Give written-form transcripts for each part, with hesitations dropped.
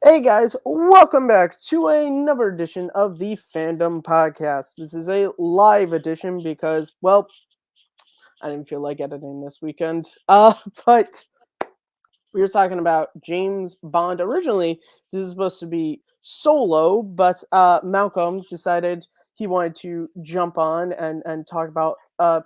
Hey guys, welcome back to another edition of the Fandom podcast. This is a live edition because, well, I didn't feel like editing this weekend. But we were talking about James Bond. Originally, this is supposed to be solo, but Malcolm decided he wanted to jump on and talk about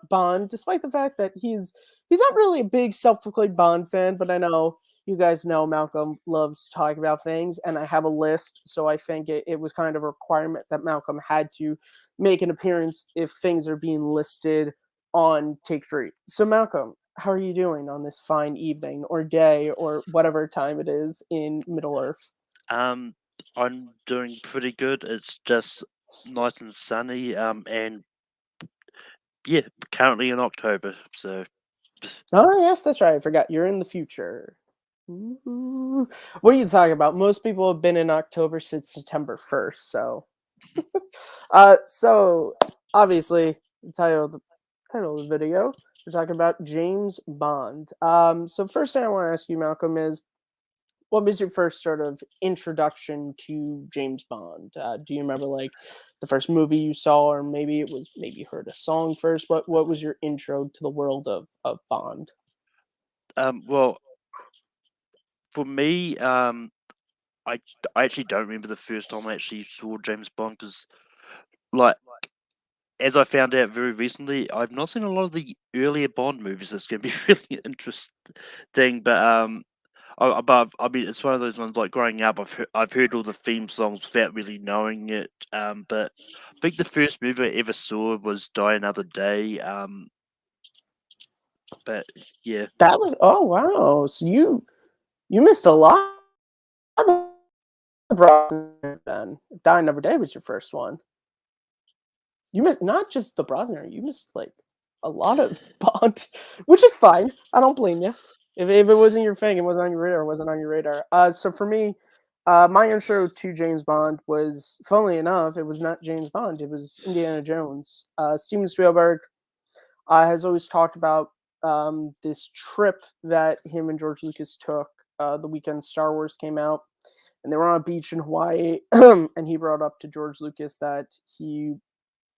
Bond, despite the fact that he's not really a big self-proclaimed Bond fan. But I know you guys know Malcolm loves talking about things, and I have a list, so I think it was kind of a requirement that Malcolm had to make an appearance if things are being listed on Take Three. So Malcolm, how are you doing on this fine evening or day or whatever time it is in Middle Earth? Um, I'm doing pretty good. It's just nice and sunny. And yeah, currently in October. So, Oh, yes, that's right. I forgot you're in the future. Ooh. What are you talking about? Most people have been in October since September 1st. So obviously, the title of the video, we're talking about James Bond. So first thing I want to ask you, Malcolm, is what was your first sort of introduction to James Bond? Do you remember like the first movie you saw, or maybe you heard a song first? What was your intro to the world of Bond? well, for me, I I actually don't remember the first time I actually saw James Bond because, like, as I found out very recently, I've not seen a lot of the earlier Bond movies. It's going to be really interesting, but I mean, it's one of those ones like growing up. I've heard all the theme songs without really knowing it. But I think the first movie I ever saw was Die Another Day. But yeah, That was Oh wow, so you missed a lot of the Brosnan then. Die Another Day was your first one. You missed not just the Brosnan, you missed like a lot of Bond, which is fine. I don't blame you. If it wasn't your thing, it wasn't on your radar, it wasn't on your radar. So for me, my intro to James Bond was, funnily enough, it was not James Bond. It was Indiana Jones. Steven Spielberg has always talked about this trip that him and George Lucas took the weekend Star Wars came out, and they were on a beach in Hawaii, and he brought up to George Lucas that he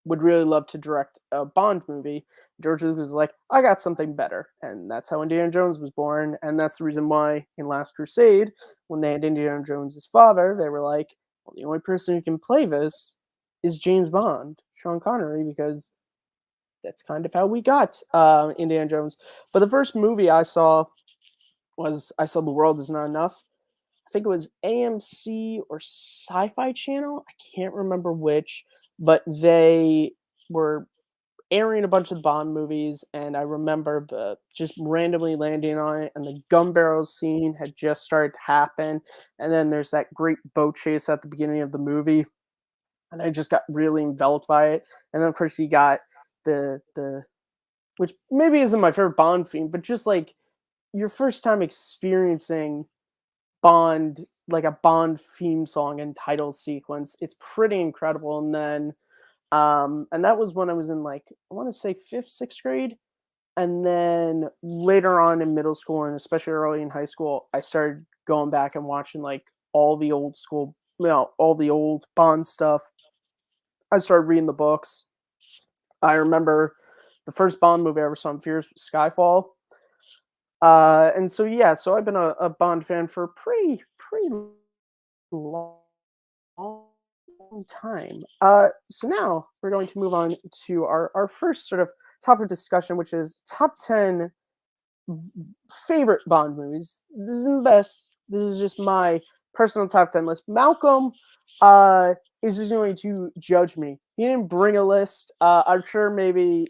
would really love to direct a Bond movie. George Lucas was like, I got something better. And that's how Indiana Jones was born. And that's the reason why in Last Crusade, when they had Indiana Jones' father, they were like, well, the only person who can play this is James Bond, Sean Connery, because that's kind of how we got Indiana Jones. But the first movie I saw The World Is Not Enough. I think it was AMC or Sci-Fi Channel. I can't remember which, but they were airing a bunch of Bond movies, and I remember just randomly landing on it, and the gun barrel scene had just started to happen, and then there's that great boat chase at the beginning of the movie, and I just got really enveloped by it. And then of course you got the which maybe isn't my favorite Bond theme, but just like your first time experiencing Bond, like a Bond theme song and title sequence. It's pretty incredible. And that was when I was in like I want to say fifth, sixth grade. And then later on in middle school and especially early in high school, I started going back and watching like all the old school, all the old Bond stuff. I started reading the books. I remember the first Bond movie I ever saw in theaters was Skyfall. And so yeah, so I've been a Bond fan for a pretty long time. So now we're going to move on to our first sort of topic discussion, which is top 10 favorite Bond movies. This isn't the best. This is just my personal top 10 list. Malcolm is just going to judge me. He didn't bring a list. I'm sure maybe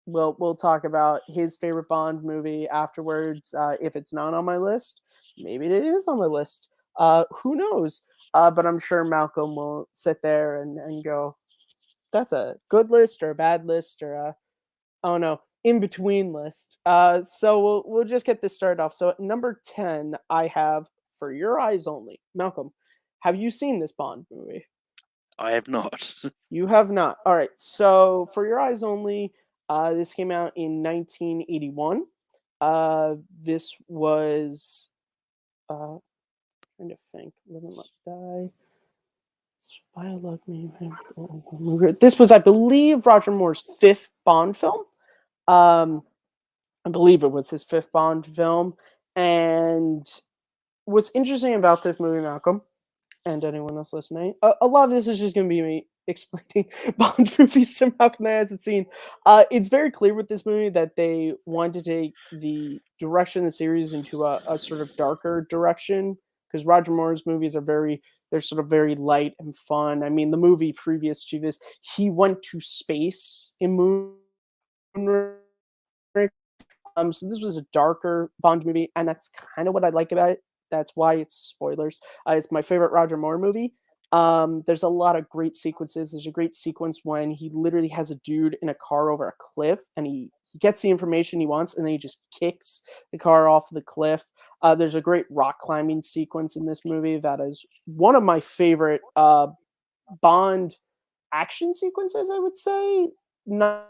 we'll talk about his favorite Bond movie afterwards. If it's not on my list, maybe it is on my list. Who knows? But I'm sure Malcolm will sit there and go, "That's a good list or a bad list or a oh no in between list." So we'll just get this started off. So at number 10, I have For Your Eyes Only. Malcolm, have you seen this Bond movie? I have not. You have not. All right. So For Your Eyes Only, this came out in 1981. This was uh, trying to think. Live and Let Die. Dialogue me. This was, I believe, Roger Moore's 5th Bond film. I believe it was his 5th Bond film. And what's interesting about this movie, Malcolm, and anyone else listening, a lot of this is just going to be me explaining Bond movies to Malcolm that hasn't seen. It's very clear with this movie that they wanted to take the direction of the series into a sort of darker direction, because Roger Moore's movies are they're sort of very light and fun. I mean, the movie previous to this, he went to space in Moonraker. So this was a darker Bond movie, and that's kind of what I like about it. That's why it's spoilers. It's my favorite Roger Moore movie. There's a lot of great sequences. There's a great sequence when he literally has a dude in a car over a cliff, and he gets the information he wants, and then he just kicks the car off the cliff. There's a great rock climbing sequence in this movie that is one of my favorite Bond action sequences, I would say. Not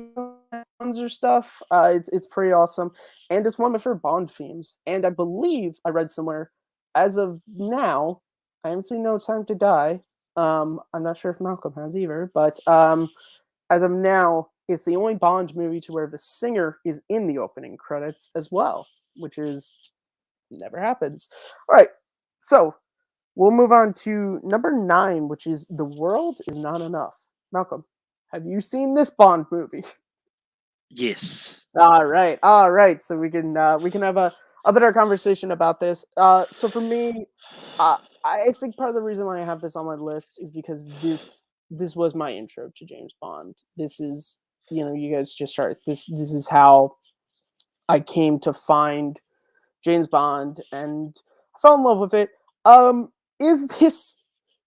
or stuff. It's pretty awesome, and it's one of my favorite Bond themes. And I believe I read somewhere, as of now, I haven't seen No Time to Die. I'm not sure if Malcolm has either, but as of now, it's the only Bond movie to where the singer is in the opening credits as well, which is never happens. All right, so we'll move on to number 9, which is The World Is Not Enough. Malcolm, have you seen this Bond movie? Yes. All right. So we can have a better conversation about this. So for me, I think part of the reason why I have this on my list is because this was my intro to James Bond. This is, you guys just started. This is how I came to find James Bond, and I fell in love with it. Is this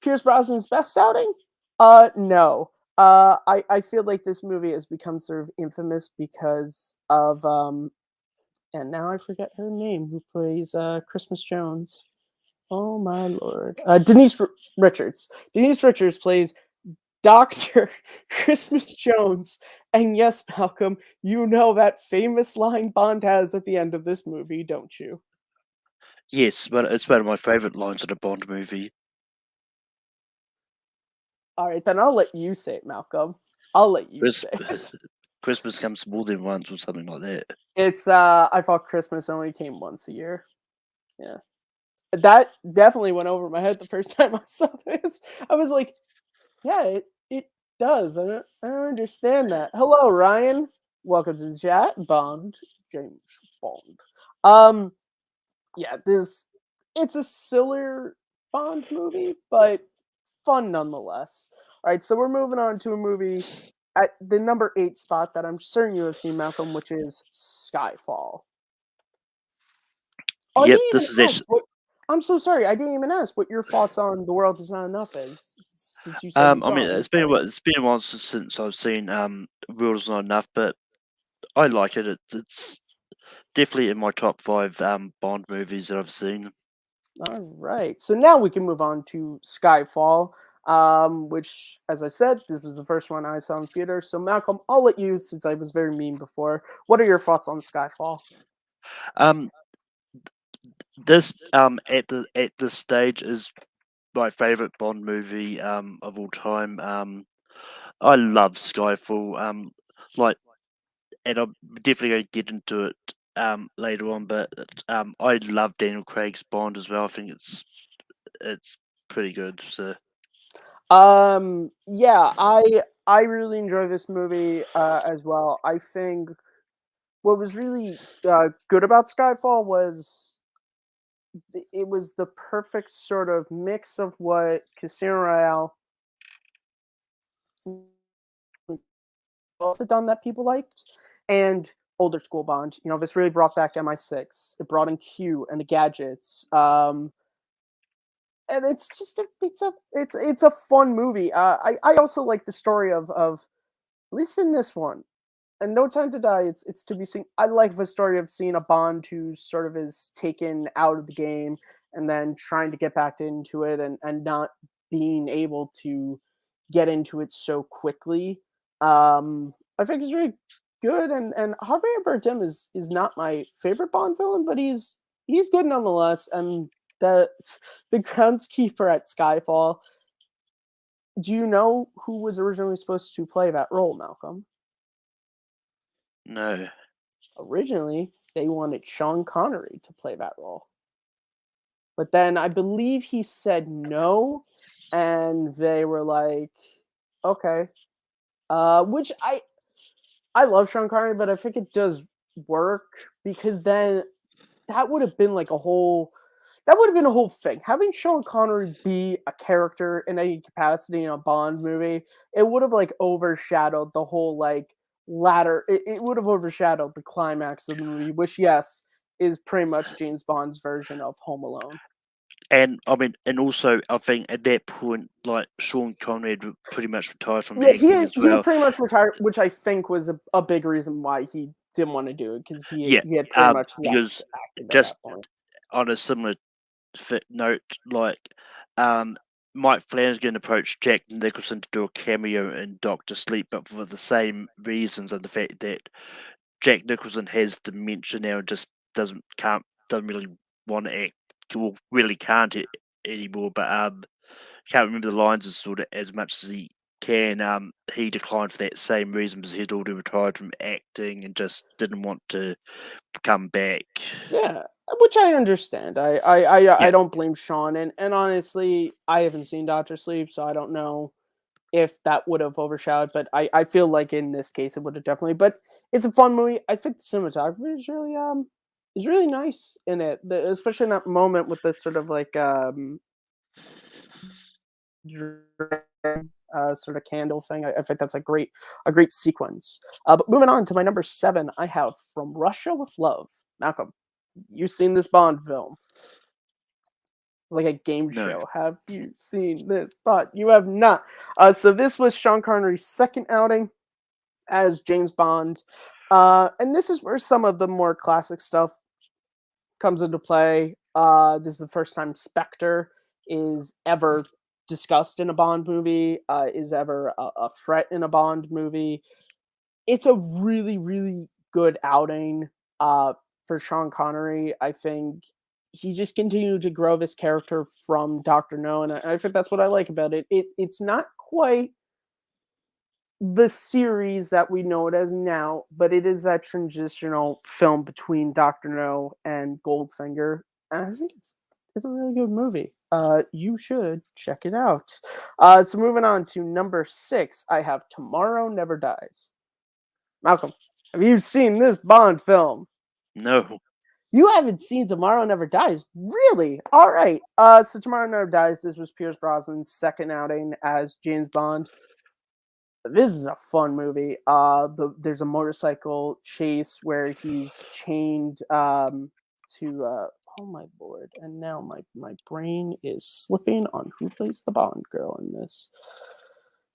Pierce Brosnan's best outing? No. I feel like this movie has become sort of infamous because of and now I forget her name, who plays Christmas Jones. Oh my lord, Denise Richards. Denise Richards plays Dr. Christmas Jones. And yes, Malcolm, you know that famous line Bond has at the end of this movie, don't you? Yes, but it's one of my favourite lines in a Bond movie. All right, then I'll let you say it, Malcolm. I'll let you say it. Christmas comes more than once, or something like that. It's I thought Christmas only came once a year. Yeah. That definitely went over my head the first time I saw this. I was like, yeah, it does. I don't understand that. Hello, Ryan. Welcome to the chat. Bond. James Bond. Yeah, it's a sillier Bond movie, but fun nonetheless. All right, so we're moving on to a movie at the number 8 spot that I'm certain you have seen, Malcolm, which is Skyfall. Oh, I Yep, didn't this even is ask. actually. I'm so sorry. I didn't even ask what your thoughts on The World Is Not Enough is, since you said you I saw mean, it. it's been a while since I've seen World Is Not Enough, but I like it. It's definitely in my top 5 Bond movies that I've seen. All right. So now we can move on to Skyfall, which, as I said, this was the first one I saw in theater. So Malcolm, I'll let you, since I was very mean before. What are your thoughts on Skyfall? Um, this at this stage is my favorite Bond movie of all time. I love Skyfall. Like, and I'm definitely going to get into it later on, but I love Daniel Craig's Bond as well. I think it's pretty good. So Yeah, I really enjoy this movie as well. I think what was really good about Skyfall was it was the perfect sort of mix of what Casino Royale also done that people liked, and older school Bond. This really brought back MI6. It brought in Q and the gadgets. And it's just it's a fun movie. I also like the story of at least in this one. And No Time to Die, it's to be seen. I like the story of seeing a Bond who sort of is taken out of the game and then trying to get back into it, and not being able to get into it so quickly. I think it's really good, and Javier Bardem is not my favorite Bond villain, but he's he's good nonetheless. And the groundskeeper at Skyfall. Do you know who was originally supposed to play that role, Malcolm? No. Originally, they wanted Sean Connery to play that role. But then I believe he said no, and they were like, okay. Which I love Sean Connery, but I think it does work because then that would have been like a whole thing. Having Sean Connery be a character in any capacity in a Bond movie, it would have like overshadowed the whole like latter. It would have overshadowed the climax of the movie, which yes is pretty much James Bond's version of Home Alone. And I mean, and also I think at that point, like Sean Connery had pretty much retired from Yeah, acting as he well. had pretty much retired, which I think was a big reason why he didn't want to do it because he had pretty much because left acting at just that point. on a similar note, like Mike Flanagan approached Jack Nicholson to do a cameo in Doctor Sleep, but for the same reasons and the fact that Jack Nicholson has dementia now and just doesn't really want to act, well, really can't anymore. But can't remember the lines as much as he can. He declined for that same reason because he'd already retired from acting and just didn't want to come back. Yeah, which I understand. I don't blame Sean, and honestly, I haven't seen Doctor Sleep, so I don't know if that would have overshadowed. But I feel like in this case, it would have definitely. But it's a fun movie. I think the cinematography is really nice in it, especially in that moment with this sort of like sort of candle thing. I think that's a great sequence. But moving on to my number 7, I have From Russia with Love. Malcolm, you've seen this Bond film. It's like a game show. No. Have you seen this? But you have not. So this was Sean Connery's second outing as James Bond. And this is where some of the more classic stuff comes into play. This is the first time Spectre is ever discussed in a Bond movie, is ever a threat in a Bond movie. It's a really, really good outing for Sean Connery. I think he just continued to grow this character from Dr. No, and I think that's what I like about it. It's not quite the series that we know it as now, but it is that transitional film between Dr. No and Goldfinger. And I think it's a really good movie. You should check it out. So moving on to number 6, I have Tomorrow Never Dies. Malcolm, have you seen this Bond film? No. You haven't seen Tomorrow Never Dies? Really? All right. So Tomorrow Never Dies, this was Pierce Brosnan's second outing as James Bond. This is a fun movie. There's a motorcycle chase where he's chained to oh my lord, and now my brain is slipping on who plays the Bond girl in this.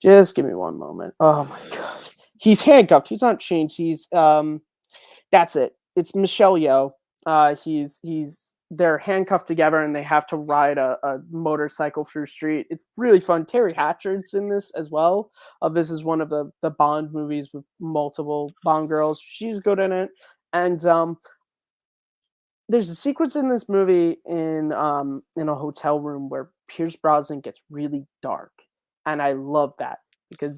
Just give me one moment. Oh my god. He's handcuffed. He's not chained. He's that's it. It's Michelle Yeoh. They're handcuffed together and they have to ride a motorcycle through street. It's really fun. Terry Hatcher's in this as well. This is one of the Bond movies with multiple Bond girls. She's good in it. And there's a sequence in this movie in a hotel room where Pierce Brosnan gets really dark. And I love that because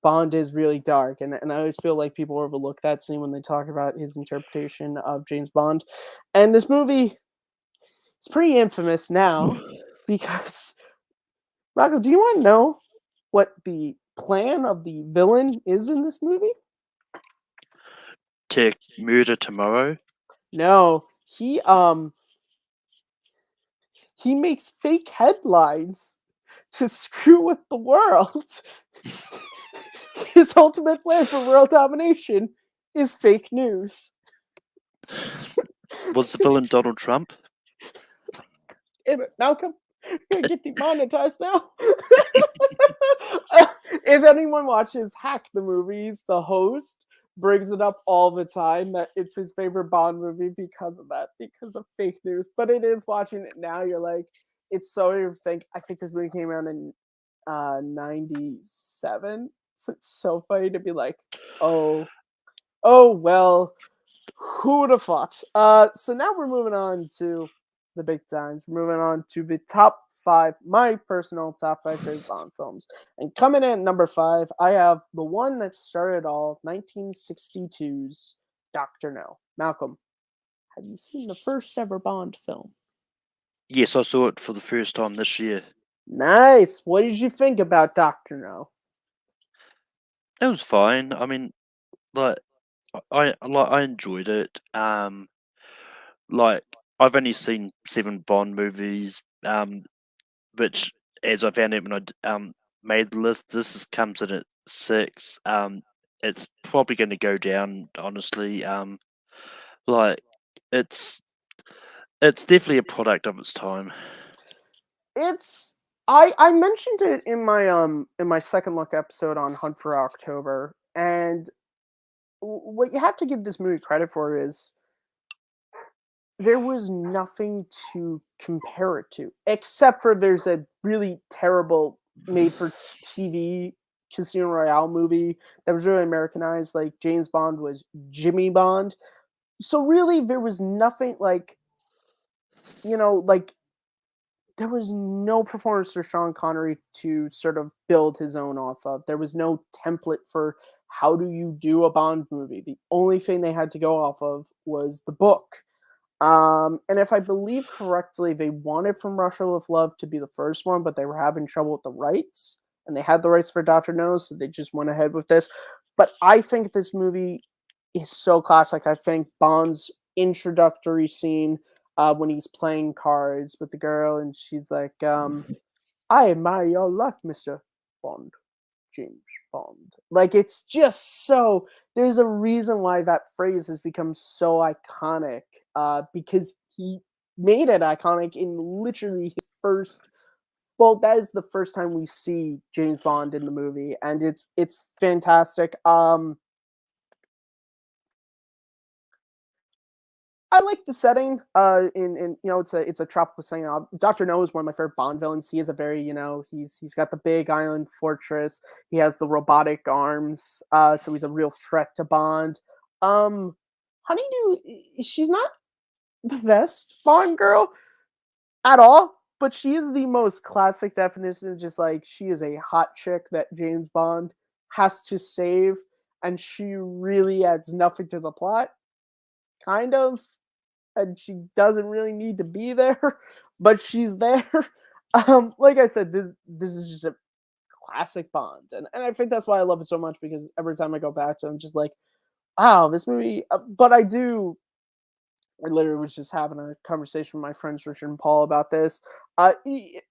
Bond is really dark, and I always feel like people overlook that scene when they talk about his interpretation of James Bond. And this movie, it's pretty infamous now because Rocco, do you want to know what the plan of the villain is in this movie? To murder Tomorrow? No, he makes fake headlines to screw with the world. His ultimate plan for world domination is fake news. Was the villain Donald Trump? Malcolm, you're gonna get demonetized now. If anyone watches Hack the Movies, the host brings it up all the time that it's his favorite Bond movie because of that, because of fake news. But it is watching it now, you're like, it's so you think. I think this movie came out in 97. So it's so funny to be like, oh well, Who would have thought? So now we're moving on to the big times. We're moving on to the top 5, my personal top 5 favorite Bond films. And coming in at number 5, I have the one that started all, 1962's Dr. No. Malcolm, have you seen the first ever Bond film? Yes, I saw it for the first time this year. Nice. What did you think about Dr. No? It was fine. I mean, like I enjoyed it. Like I've only seen 7 Bond movies, which as I found out when made the list, comes in at 6. It's probably going to go down, honestly. Like it's it's definitely a product of its time. It's I mentioned it in my second look episode on Hunt for October, and what you have to give this movie credit for is there was nothing to compare it to, except for there's a really terrible made for TV Casino Royale movie that was really Americanized. Like James Bond was Jimmy Bond. So really there was nothing like, like there was no performance for Sean Connery to sort of build his own off of. There was no template for how do you do a Bond movie. The only thing they had to go off of was the book. And if I believe correctly, they wanted From Russia with Love to be the first one, but they were having trouble with the rights, and they had the rights for Dr. No, so they just went ahead with this. But I think this movie is so classic. I think Bond's introductory scene when he's playing cards with the girl, and she's like, I admire your luck, Mr. Bond. James Bond. Like, it's just so. There's a reason why that phrase has become so iconic because he made it iconic in literally his first. Well, that is the first time we see James Bond in the movie, and it's fantastic. I like the setting. In it's a tropical setting. Doctor No is one of my favorite Bond villains. He is a very he's got the big island fortress. He has the robotic arms. So he's a real threat to Bond. Honeydew, she's not the best Bond girl at all, but she is the most classic definition of just like she is a hot chick that James Bond has to save, and she really adds nothing to the plot. Kind of, and she doesn't really need to be there, but she's there. Like I said, this is just a classic Bond, and I think that's why I love it so much because every time I go back to it, I'm just like, wow, this movie. But I do. I literally was just having a conversation with my friends Richard and Paul about this. It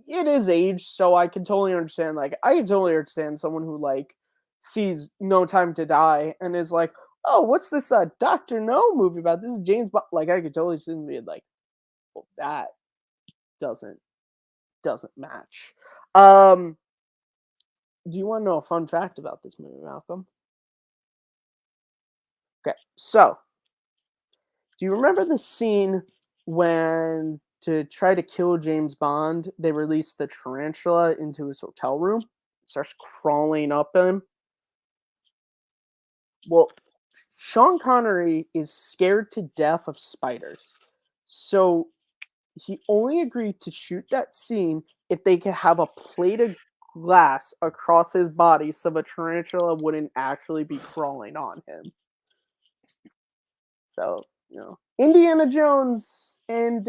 is age, so I can totally understand. Like, I can totally understand someone who like sees No Time to Die and is like, "Oh, what's this Doctor No movie about? This is James Bond." Like, I could totally see them being like, "Well, that doesn't match." Um, do you want to know a fun fact about this movie, Malcolm? Okay, so do you remember the scene when to try to kill James Bond, they release the tarantula into his hotel room? It starts crawling up him. Well, Sean Connery is scared to death of spiders. So he only agreed to shoot that scene if they could have a plate of glass across his body so the tarantula wouldn't actually be crawling on him. So, Indiana Jones and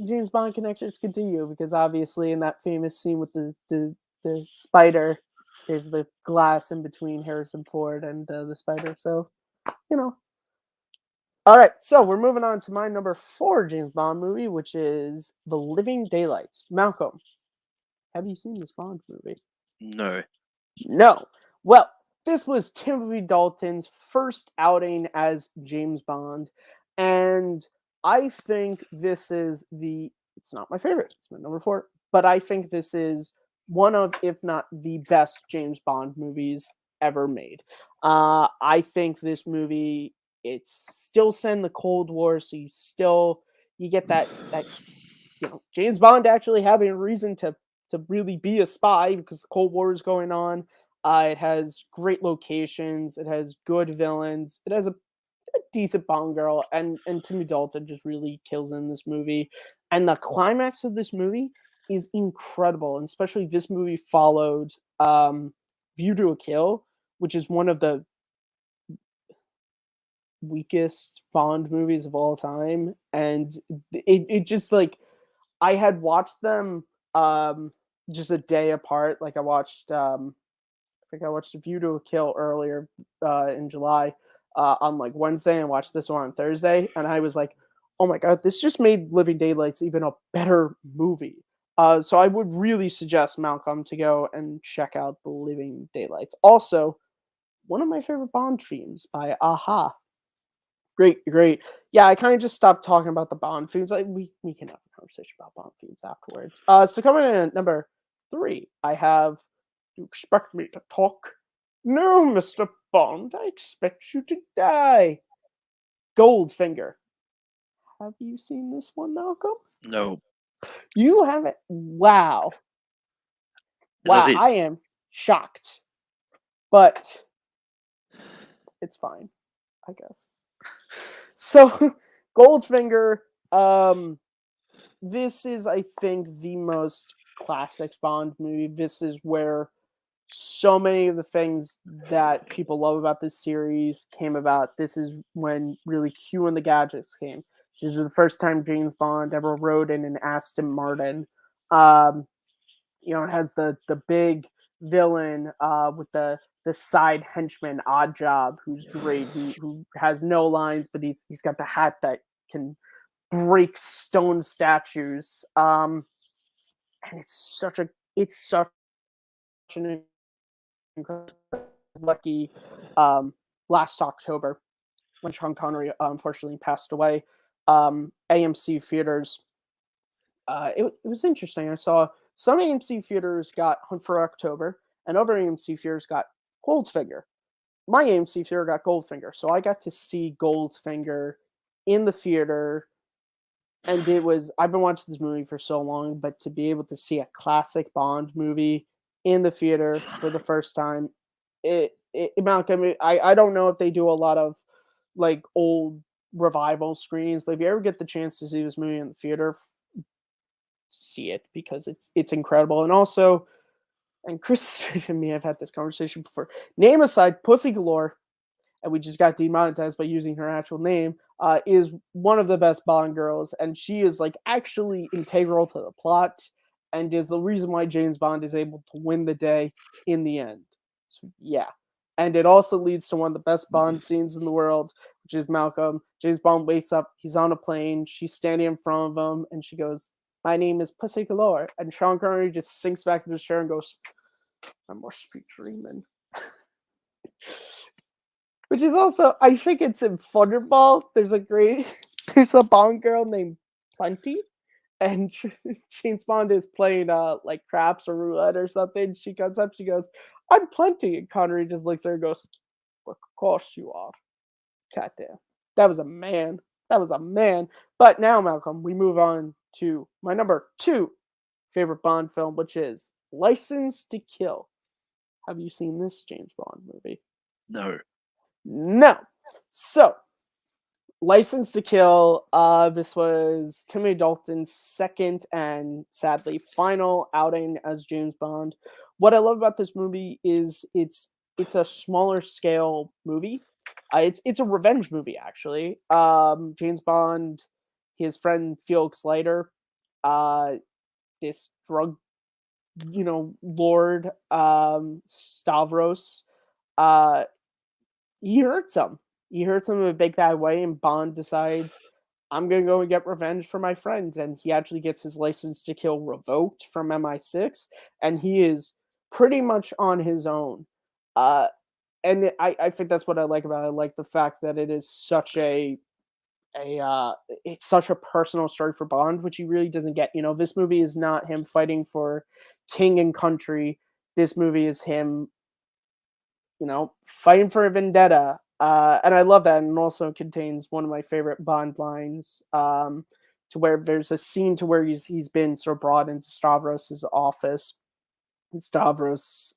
James Bond connections continue because obviously in that famous scene with the spider, there's the glass in between Harrison Ford and the spider. So, you know. All right, so we're moving on to my number 4 James Bond movie, which is The Living Daylights. Malcolm, have you seen this Bond movie? No. No. Well, this was Timothy Dalton's first outing as James Bond, and I think this is it's not my favorite, it's my number 4, but I think this is one of, if not the best James Bond movies ever made. I think this movie, it's still set in the Cold War, so you get that James Bond actually having a reason to really be a spy because the Cold War is going on. It has great locations. It has good villains. It has a decent Bond girl, and Timmy Dalton just really kills in this movie. And the climax of this movie is incredible, and especially this movie followed View to a Kill, which is one of the weakest Bond movies of all time, and it just like I had watched them just a day apart. Like I think I watched A View to a Kill earlier in July on like Wednesday, and watched this one on Thursday, and I was like, oh my god, this just made Living Daylights even a better movie. So I would really suggest Malcolm to go and check out The Living Daylights. Also, one of my favorite Bond themes by Aha. Great, great. Yeah, I kind of just stopped talking about the Bond themes. Like we can have a conversation about Bond themes afterwards. So coming in at number 3, I have. You expect me to talk? No, Mr. Bond, I expect you to die. Goldfinger. Have you seen this one, Malcolm? No. You haven't. Wow. As I Wow, said, I am shocked. But it's fine, I guess. So, Goldfinger, this is, I think, the most classic Bond movie. This is where so many of the things that people love about this series came about. This is when really Q and the Gadgets came. This is the first time James Bond ever rode in an Aston Martin. It has the big villain with the side henchman Oddjob, who's great, who has no lines, but he's got the hat that can break stone statues. And it's such an incredible, lucky last October when Sean Connery unfortunately passed away. AMC theaters. It was interesting. I saw some AMC theaters got Hunt for October, and other AMC theaters got Goldfinger. My AMC theater got Goldfinger, so I got to see Goldfinger in the theater, and I've been watching this movie for so long, but to be able to see a classic Bond movie in the theater for the first time, Malcolm, I don't know if they do a lot of like old revival screens, but if you ever get the chance to see this movie in the theater, see it, because it's incredible. And also, and Chris and me have had this conversation before. Name aside, Pussy Galore, and we just got demonetized by using her actual name, is one of the best Bond girls, and she is like actually integral to the plot, and is the reason why James Bond is able to win the day in the end. So, yeah. And it also leads to one of the best Bond scenes in the world, which is Malcolm. James Bond wakes up, he's on a plane, she's standing in front of him, and she goes, "My name is Pussy Galore." And Sean Connery just sinks back into his chair and goes, "I must be dreaming." Which is also, I think it's in Thunderball. There's a Bond girl named Plenty, and James Bond is playing like craps or roulette or something. She comes up, she goes, "I'm Plenty," and Connery just looks at her and goes, "Of course you are." Goddamn, that was a man. That was a man. But now, Malcolm, we move on to my number 2 favorite Bond film, which is License to Kill. Have you seen this James Bond movie? no. No. So, License to Kill, this was Timothy Dalton's second and sadly final outing as James Bond. What I love about this movie is it's a smaller scale movie. It's a revenge movie, actually. James Bond, his friend Felix Leiter, this drug lord, Stavros, uh he hurts him. He hurts him in a big bad way, and Bond decides, I'm gonna go and get revenge for my friends, and he actually gets his license to kill revoked from MI6, and he is pretty much on his own. And I think that's what I like about it. I like the fact that it is such it's such a personal story for Bond, which he really doesn't get. This movie is not him fighting for king and country. This movie is him fighting for a vendetta. And I love that. And it also contains one of my favorite Bond lines, to where there's a scene to where he's been sort of brought into Stavros' office. And Stavros,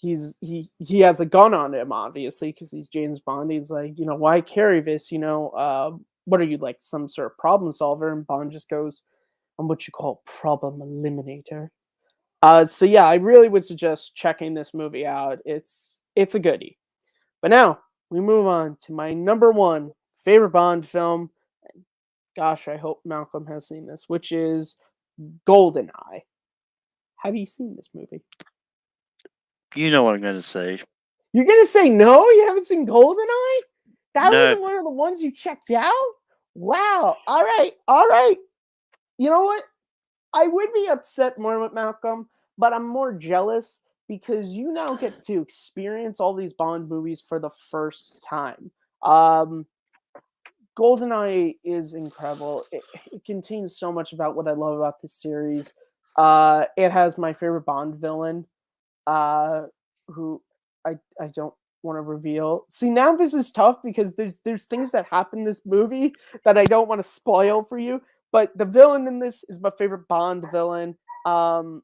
he has a gun on him, obviously, because he's James Bond. He's like, why carry this? What are you, like, some sort of problem solver? And Bond just goes, I'm what you call problem eliminator. So yeah, I really would suggest checking this movie out. It's a goodie. But now we move on to my number one favorite Bond film. Gosh, I hope Malcolm has seen this, which is Goldeneye. Have you seen this movie? You know what I'm going to say. You're gonna say no? You haven't seen Goldeneye? That No. wasn't one of the ones you checked out? Wow. All right. All right. You know what? I would be upset more with Malcolm, but I'm more jealous because you now get to experience all these Bond movies for the first time. Goldeneye is incredible. It contains so much about what I love about this series. It has my favorite Bond villain, who I don't want to reveal. See, now this is tough because there's things that happen in this movie that I don't want to spoil for you. But the villain in this is my favorite Bond villain. The,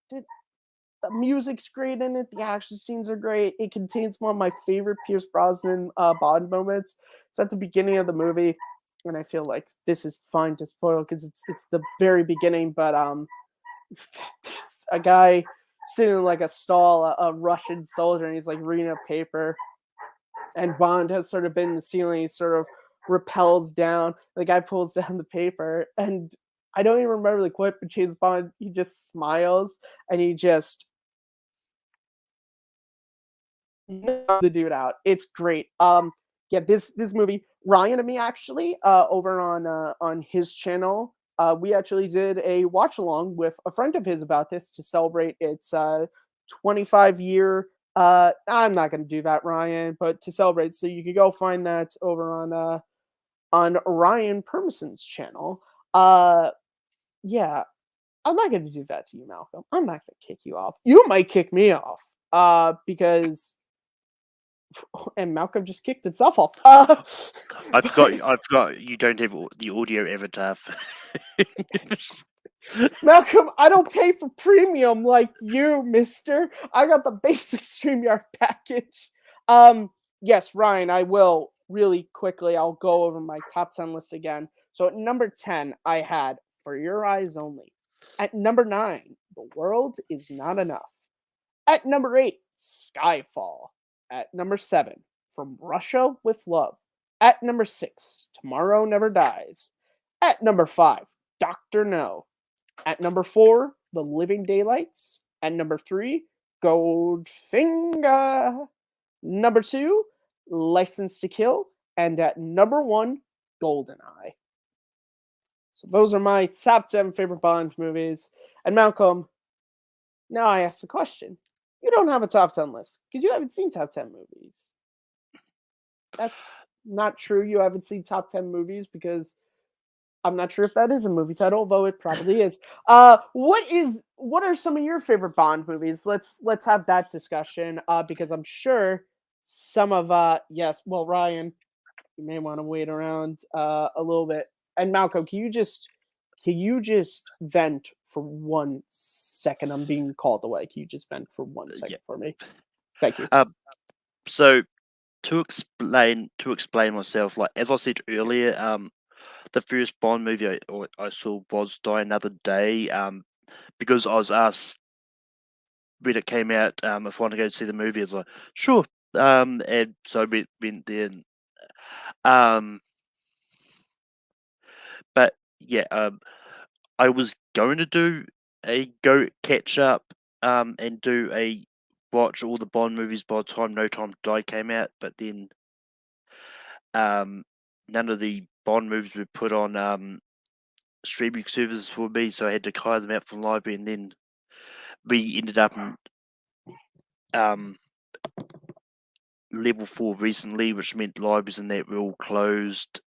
the music's great in it. The action scenes are great. It contains one of my favorite Pierce Brosnan Bond moments. It's at the beginning of the movie, and I feel like this is fine to spoil because it's the very beginning. But a guy sitting in like a stall, a Russian soldier, and he's like reading a paper. And Bond has sort of been in the ceiling. He sort of repels down. The guy pulls down the paper, and I don't even remember the quote, but James Bond, he just smiles and he just the dude out. It's great. Yeah, this movie, Ryan and me actually, over on his channel, we actually did a watch along with a friend of his about this to celebrate its 25-year. I'm not gonna do that, Ryan, but to celebrate, so you could go find that over on Ryan Permison's channel. Yeah, I'm not gonna do that to you, Malcolm. I'm not gonna kick you off. You might kick me off, because and Malcolm just kicked himself off. I've got. You don't have the audio avatar. Malcolm, I don't pay for premium like you, mister. I got the basic StreamYard package. Yes, Ryan, I will really quickly. I'll go over my top 10 list again. So at number 10, I had For Your Eyes Only. At number 9, The World Is Not Enough. At number 8, Skyfall. At number 7, From Russia with Love. At number 6, Tomorrow Never Dies. At number 5, Dr. No. At number 4, The Living Daylights. At number 3, Goldfinger. Number 2, License to Kill. And at number 1, Goldeneye. So those are my top 10 favorite Bond movies. And Malcolm, now I ask the question. You don't have a top 10 list because you haven't seen top 10 movies. That's not true. You haven't seen top 10 movies because I'm not sure if that is a movie title, though it probably is. What are some of your favorite Bond movies? Let's have that discussion, because I'm sure some of yes, well, Ryan, you may want to wait around a little bit. And Malcolm, can you just vent for 1 second? I'm being called away. Can you just vent for 1 second for me? Thank you. So to explain myself, like as I said earlier, the first Bond movie I saw was Die Another Day, because I was asked when it came out, if I want to go see the movie. I was like, sure, and so I went there. And, but yeah, I was going to do a go catch up, and do a watch all the Bond movies by the time No Time to Die came out, but then none of the Bond movies were put on streaming services for me, so I had to hire them out from the library, and then we ended up in level 4 recently, which meant libraries and that were all closed.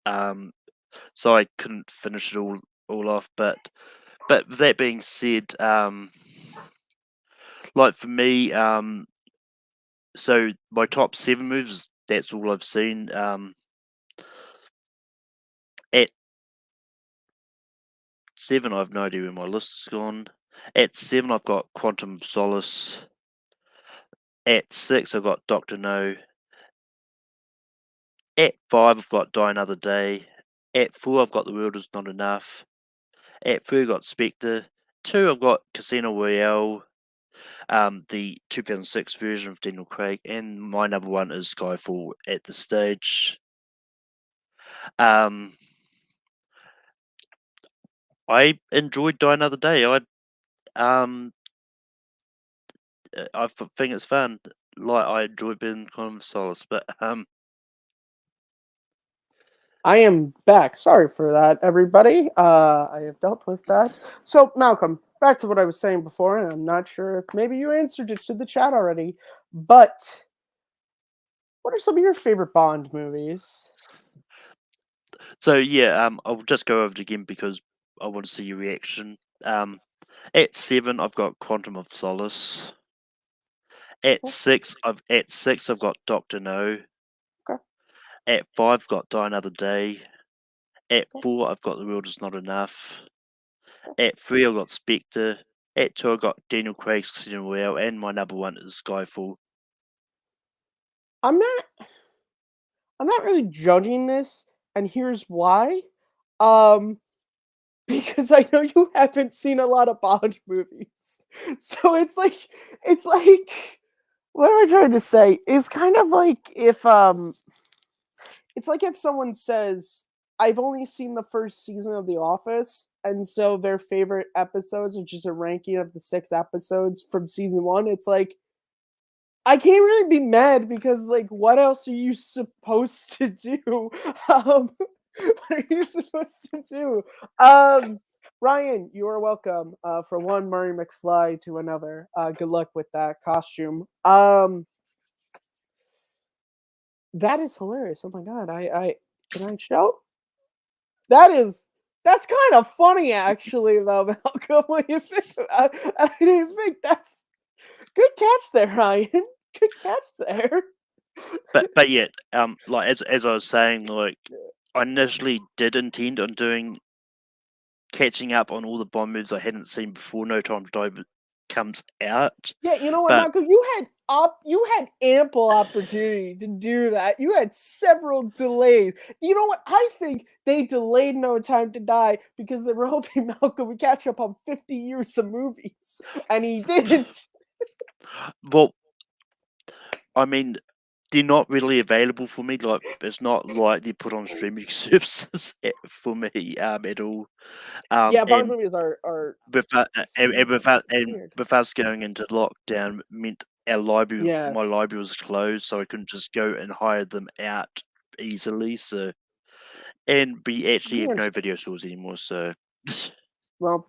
So I couldn't finish it all off. But with that being said, like for me, so my top 7 movies, that's all I've seen. At 7, I have no idea where my list has gone. At 7, I've got Quantum of Solace. At 6, I've got Dr. No. At 5, I've got Die Another Day. At 4, I've got The World Is Not Enough. At 3, I've got Spectre. 2, I've got Casino Royale, the 2006 version of Daniel Craig, and my number 1 is Skyfall at this stage. I enjoyed Die Another Day. I think it's fun. Like, I enjoy being kind of solace, but I am back. Sorry for that, everybody. I have dealt with that. So, Malcolm, back to what I was saying before, and I'm not sure if maybe you answered it to the chat already, but what are some of your favorite Bond movies? so yeah, I'll just go over it again because I want to see your reaction. At 7, I've got Quantum of Solace. At Cool. 6, I've got Doctor No. Okay. At 5, I've got Die Another Day. At Okay. 4, I've got The World Is Not Enough. Okay. At 3, I've got Spectre. At 2, I've got Daniel Craig's Casino Royale, and my number 1 is Skyfall. I'm not really judging this, and here's why. Um, because I know you haven't seen a lot of Bond movies. So it's like what am I trying to say? It's kind of like if it's like if someone says, I've only seen the first season of The Office, and so their favorite episodes are just a ranking of the 6 episodes from season 1. It's like, I can't really be mad because, like, what else are you supposed to do? What are you supposed to do? Ryan, you are welcome. From one Murray McFly to another. Good luck with that costume. That is hilarious. Oh my god. I can I shout? That's kind of funny actually though, Malcolm. What you think? I didn't think that's good catch there, Ryan. Good catch there. But yeah, like as I was saying, like I initially did intend on catching up on all the Bond movies I hadn't seen before No Time to Die comes out. Yeah, you know what, But Malcolm? You had ample opportunity to do that. You had several delays. You know what? I think they delayed No Time to Die because they were hoping Malcolm would catch up on 50 years of movies, and he didn't. well, I mean, they're not really available for me. Like it's not like they put on streaming services for me at all. Yeah, Bond And movies are and weird. with us going into lockdown meant our library, Yeah, my library was closed, so I couldn't just go and hire them out easily. So, and we actually you have no understand. video stores anymore. So, Well,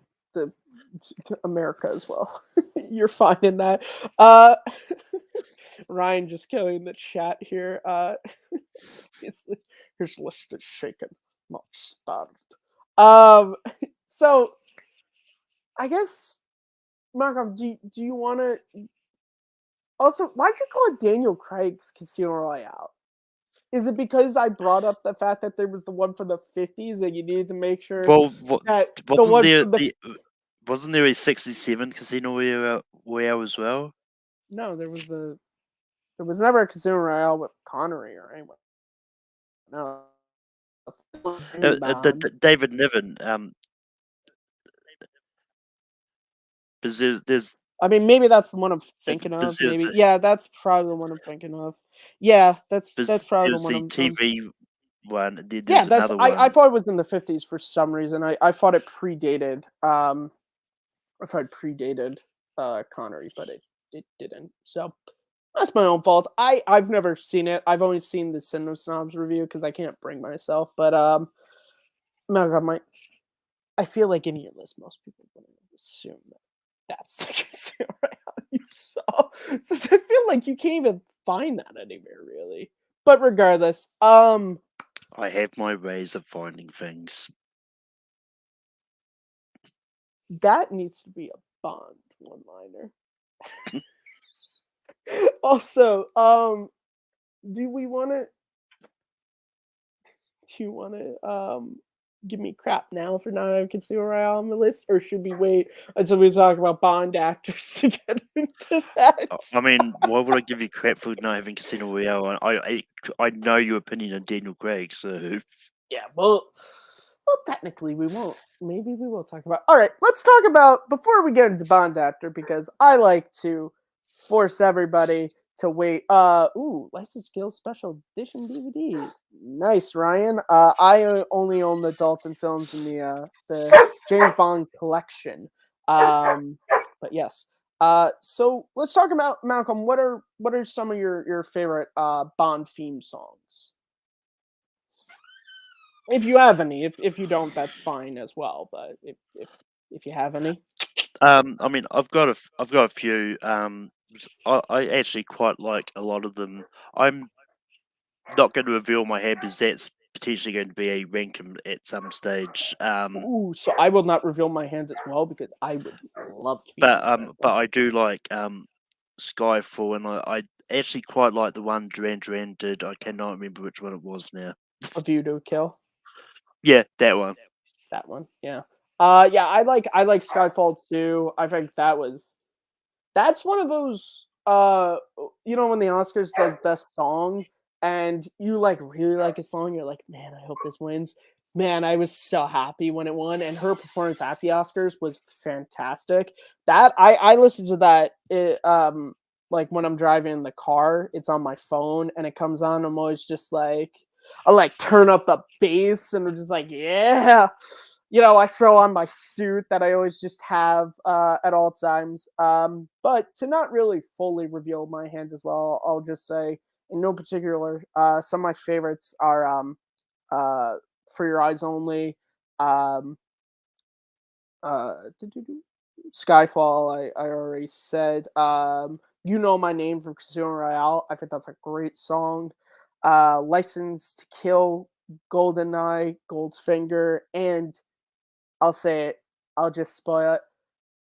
to America as well. You're fine in that. Uh, Ryan just killing the chat here. His, his list is shaken, not starved. Um, so I guess Malcolm, do you want to also? Why'd you call it Daniel Craig's Casino Royale? Is it because I brought up the fact that there was the one from the 50s and you needed to make sure well, that the wasn't one there from the wasn't there a 67 Casino Royale as well? no, there was never a Casino Royale with Connery or anyone. No, David Niven. Because there's I mean, maybe that's the one I'm thinking of. because there's Maybe, yeah, that's probably the one I'm thinking of. Yeah, that's probably the there's one the I'm TV one. yeah, There's another one. I thought it was in the 50s for some reason. I thought it predated I thought it predated Connery, but it didn't. So that's my own fault. I've never seen it. I've only seen the Cinema Snobs review because I can't bring myself. But Malcolm, I feel like in your list, most people would assume that that's the Casino Royale you saw. Since I feel like you can't even find that anywhere really. But regardless, I have my ways of finding things. that needs to be a Bond one-liner. Also, do we want to? Do you want to give me crap now for not having Casino Royale on the list, or should we wait until we talk about Bond actors together? to that. I mean, why would I give you crap for not having Casino Royale? I know your opinion on Daniel Craig, so Yeah, well, technically we won't. Maybe we will talk about. All right, let's talk about before we get into Bond actor because I like to force everybody to wait. License Kill Special Edition DVD. Nice, Ryan. I only own the Dalton films in the James Bond collection. But yes. So let's talk about Malcolm. What are some of your favorite Bond theme songs? If you have any, if you don't, that's fine as well. But if you have any, I mean, I've got a few. I actually quite like a lot of them. I'm not going to reveal my hand because that's potentially going to be a rankum at some stage. so I will not reveal my hand as well because I would love to be on that But one. I do like Skyfall, and I actually quite like the one Duran Duran did. I cannot remember which one it was now. A View to a Kill, Yeah, that one. that one, yeah. Yeah, I like Skyfall too. I think that's one of those when the Oscars does best song and you like really like a song, you're like, man, I hope this wins. Man, I was so happy when it won, and her performance at the Oscars was fantastic. That I listen to that like when I'm driving in the car, it's on my phone and it comes on. I'm always just like I like turn up the bass and I'm just like, yeah. I throw on my suit that I always just have at all times. But to not really fully reveal my hand as well, I'll just say, in no particular, some of my favorites are uh, For Your Eyes Only, um, uh, Skyfall, I already said. You Know My Name from Casino Royale. I think that's a great song. License to Kill, Goldeneye, Goldfinger, and I'll say it. I'll just spoil it.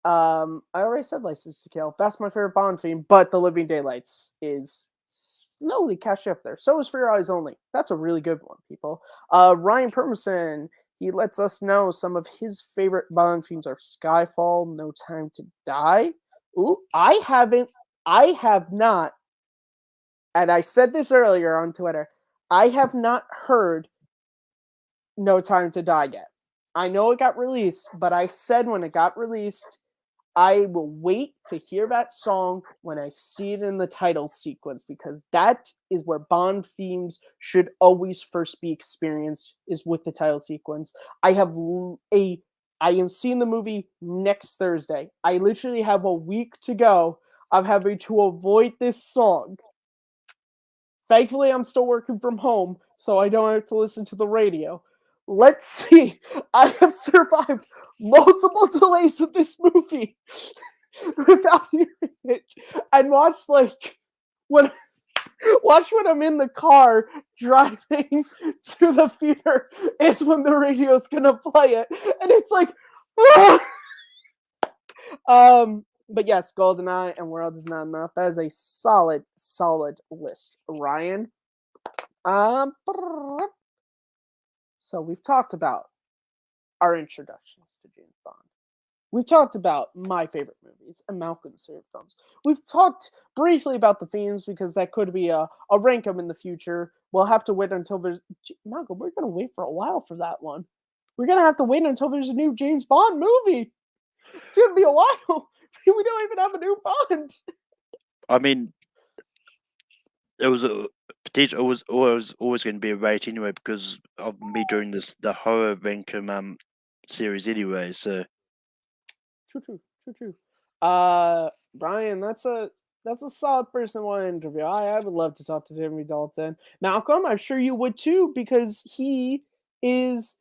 I already said License to Kill. That's my favorite Bond theme, but The Living Daylights is slowly catch up there. So is For Your Eyes Only. That's a really good one, people. Ryan Permerson, he lets us know some of his favorite Bond themes are Skyfall, No Time to Die. Ooh, I have not, and I said this earlier on Twitter, I have not heard No Time to Die yet. I know it got released, but I said when it got released, I will wait to hear that song when I see it in the title sequence because that is where Bond themes should always first be experienced is with the title sequence. I am seeing the movie next Thursday. I literally have a week to go of having to avoid this song. Thankfully, I'm still working from home, so I don't have to listen to the radio. Let's see. I have survived multiple delays of this movie without hearing it, and when when I'm in the car driving to the theater. Is when the radio's gonna play it, and it's like, ah! But yes, GoldenEye and World Is Not Enough. That is a solid list, Ryan. Um, so we've talked about our introductions to James Bond. We've talked about my favorite movies and Malcolm's favorite films. We've talked briefly about the themes because that could be a rankum in the future. We'll have to wait until there's Malcolm. We're gonna wait for a while for that one. We're gonna have to wait until there's a new James Bond movie. It's gonna be a while. We don't even have a new Bond. I mean, it was a potential. It was always going to be a rate anyway because of me doing the horror rankum series anyway. So True. Brian, that's a solid person I want to interview. I would love to talk to Jeremy Dalton. Malcolm, I'm sure you would too, because he is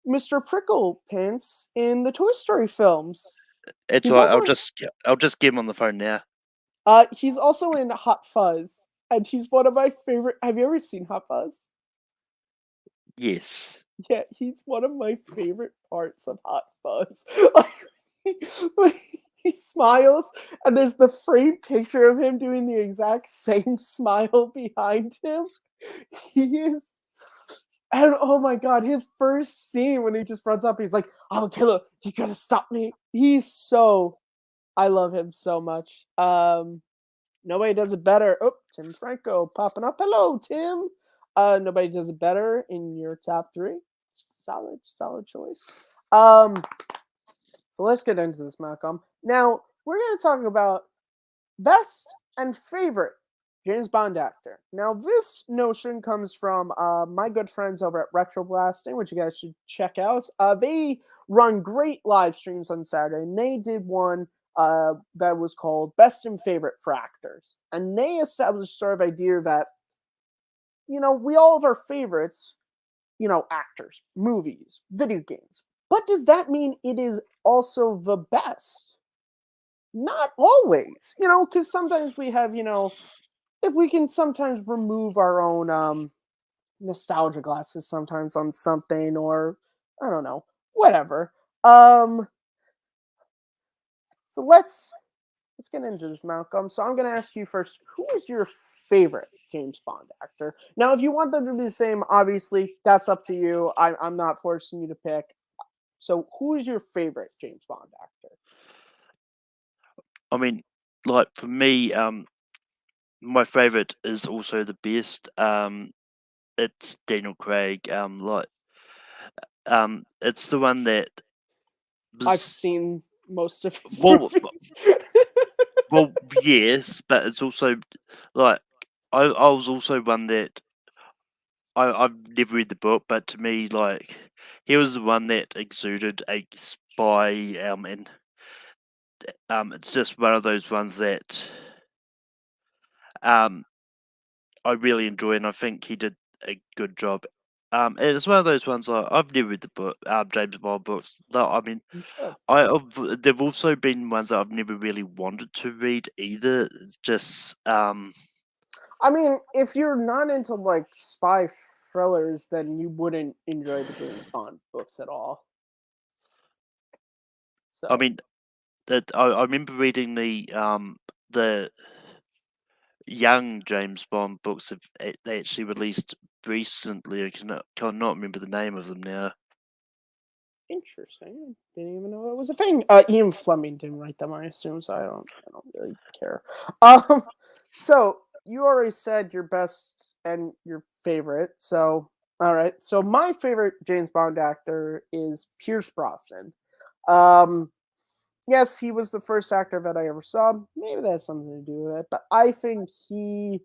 Mr. Pricklepants in the Toy Story films. it's He's all right. also I'll just get him on the phone now. he's also in Hot Fuzz, and he's one of my favorite. Have you ever seen Hot Fuzz? Yes. Yeah, he's one of my favorite parts of Hot Fuzz. When he smiles, and there's the framed picture of him doing the exact same smile behind him. He is, and oh my god, his first scene when he just runs up, he's like, "I'm a killer. You gotta stop me." He's so I love him so much. Nobody does it better. Oh, Tim Franco popping up. Hello, Tim. Nobody does it better in your top three. Solid choice. So let's get into this, Malcolm. Now we're going to talk about best and favorite James Bond actor. Now this notion comes from my good friends over at Retroblasting, which you guys should check out. They run great live streams on Saturday, and they did one that was called Best and Favorite for Actors. And they established sort of idea that, we all have our favorites, actors, movies, video games. But does that mean it is also the best? Not always, because sometimes we have, if we can sometimes remove our own nostalgia glasses sometimes on something, or I don't know, whatever. So let's get into this, Malcolm. So I'm going to ask you first, who is your favorite James Bond actor? Now, if you want them to be the same, obviously, that's up to you. I'm not forcing you to pick. So who is your favorite James Bond actor? I mean, like for me, my favorite is also the best. It's Daniel Craig. It's the one that I've seen most of his well, movies. well, yes, but it's also like I was also one that I've never read the book, but to me, like he was the one that exuded a spy, and it's just one of those ones that I really enjoy, and I think he did a good job. It's one of those ones I've never read the book, James Bond books. No, I mean, You should. there've also been ones that I've never really wanted to read either. It's just I mean, if you're not into like spy thrillers, then you wouldn't enjoy the James Bond books at all. I So mean that I remember reading the young James Bond books they actually released recently. I cannot remember the name of them now. interesting. Didn't even know it was a thing. Ian Fleming didn't write them, I assume, so I don't really care. So you already said your best and your favorite. So all right. So my favorite James Bond actor is Pierce Brosnan. Um, yes, he was the first actor that I ever saw. Maybe that has something to do with it, but I think he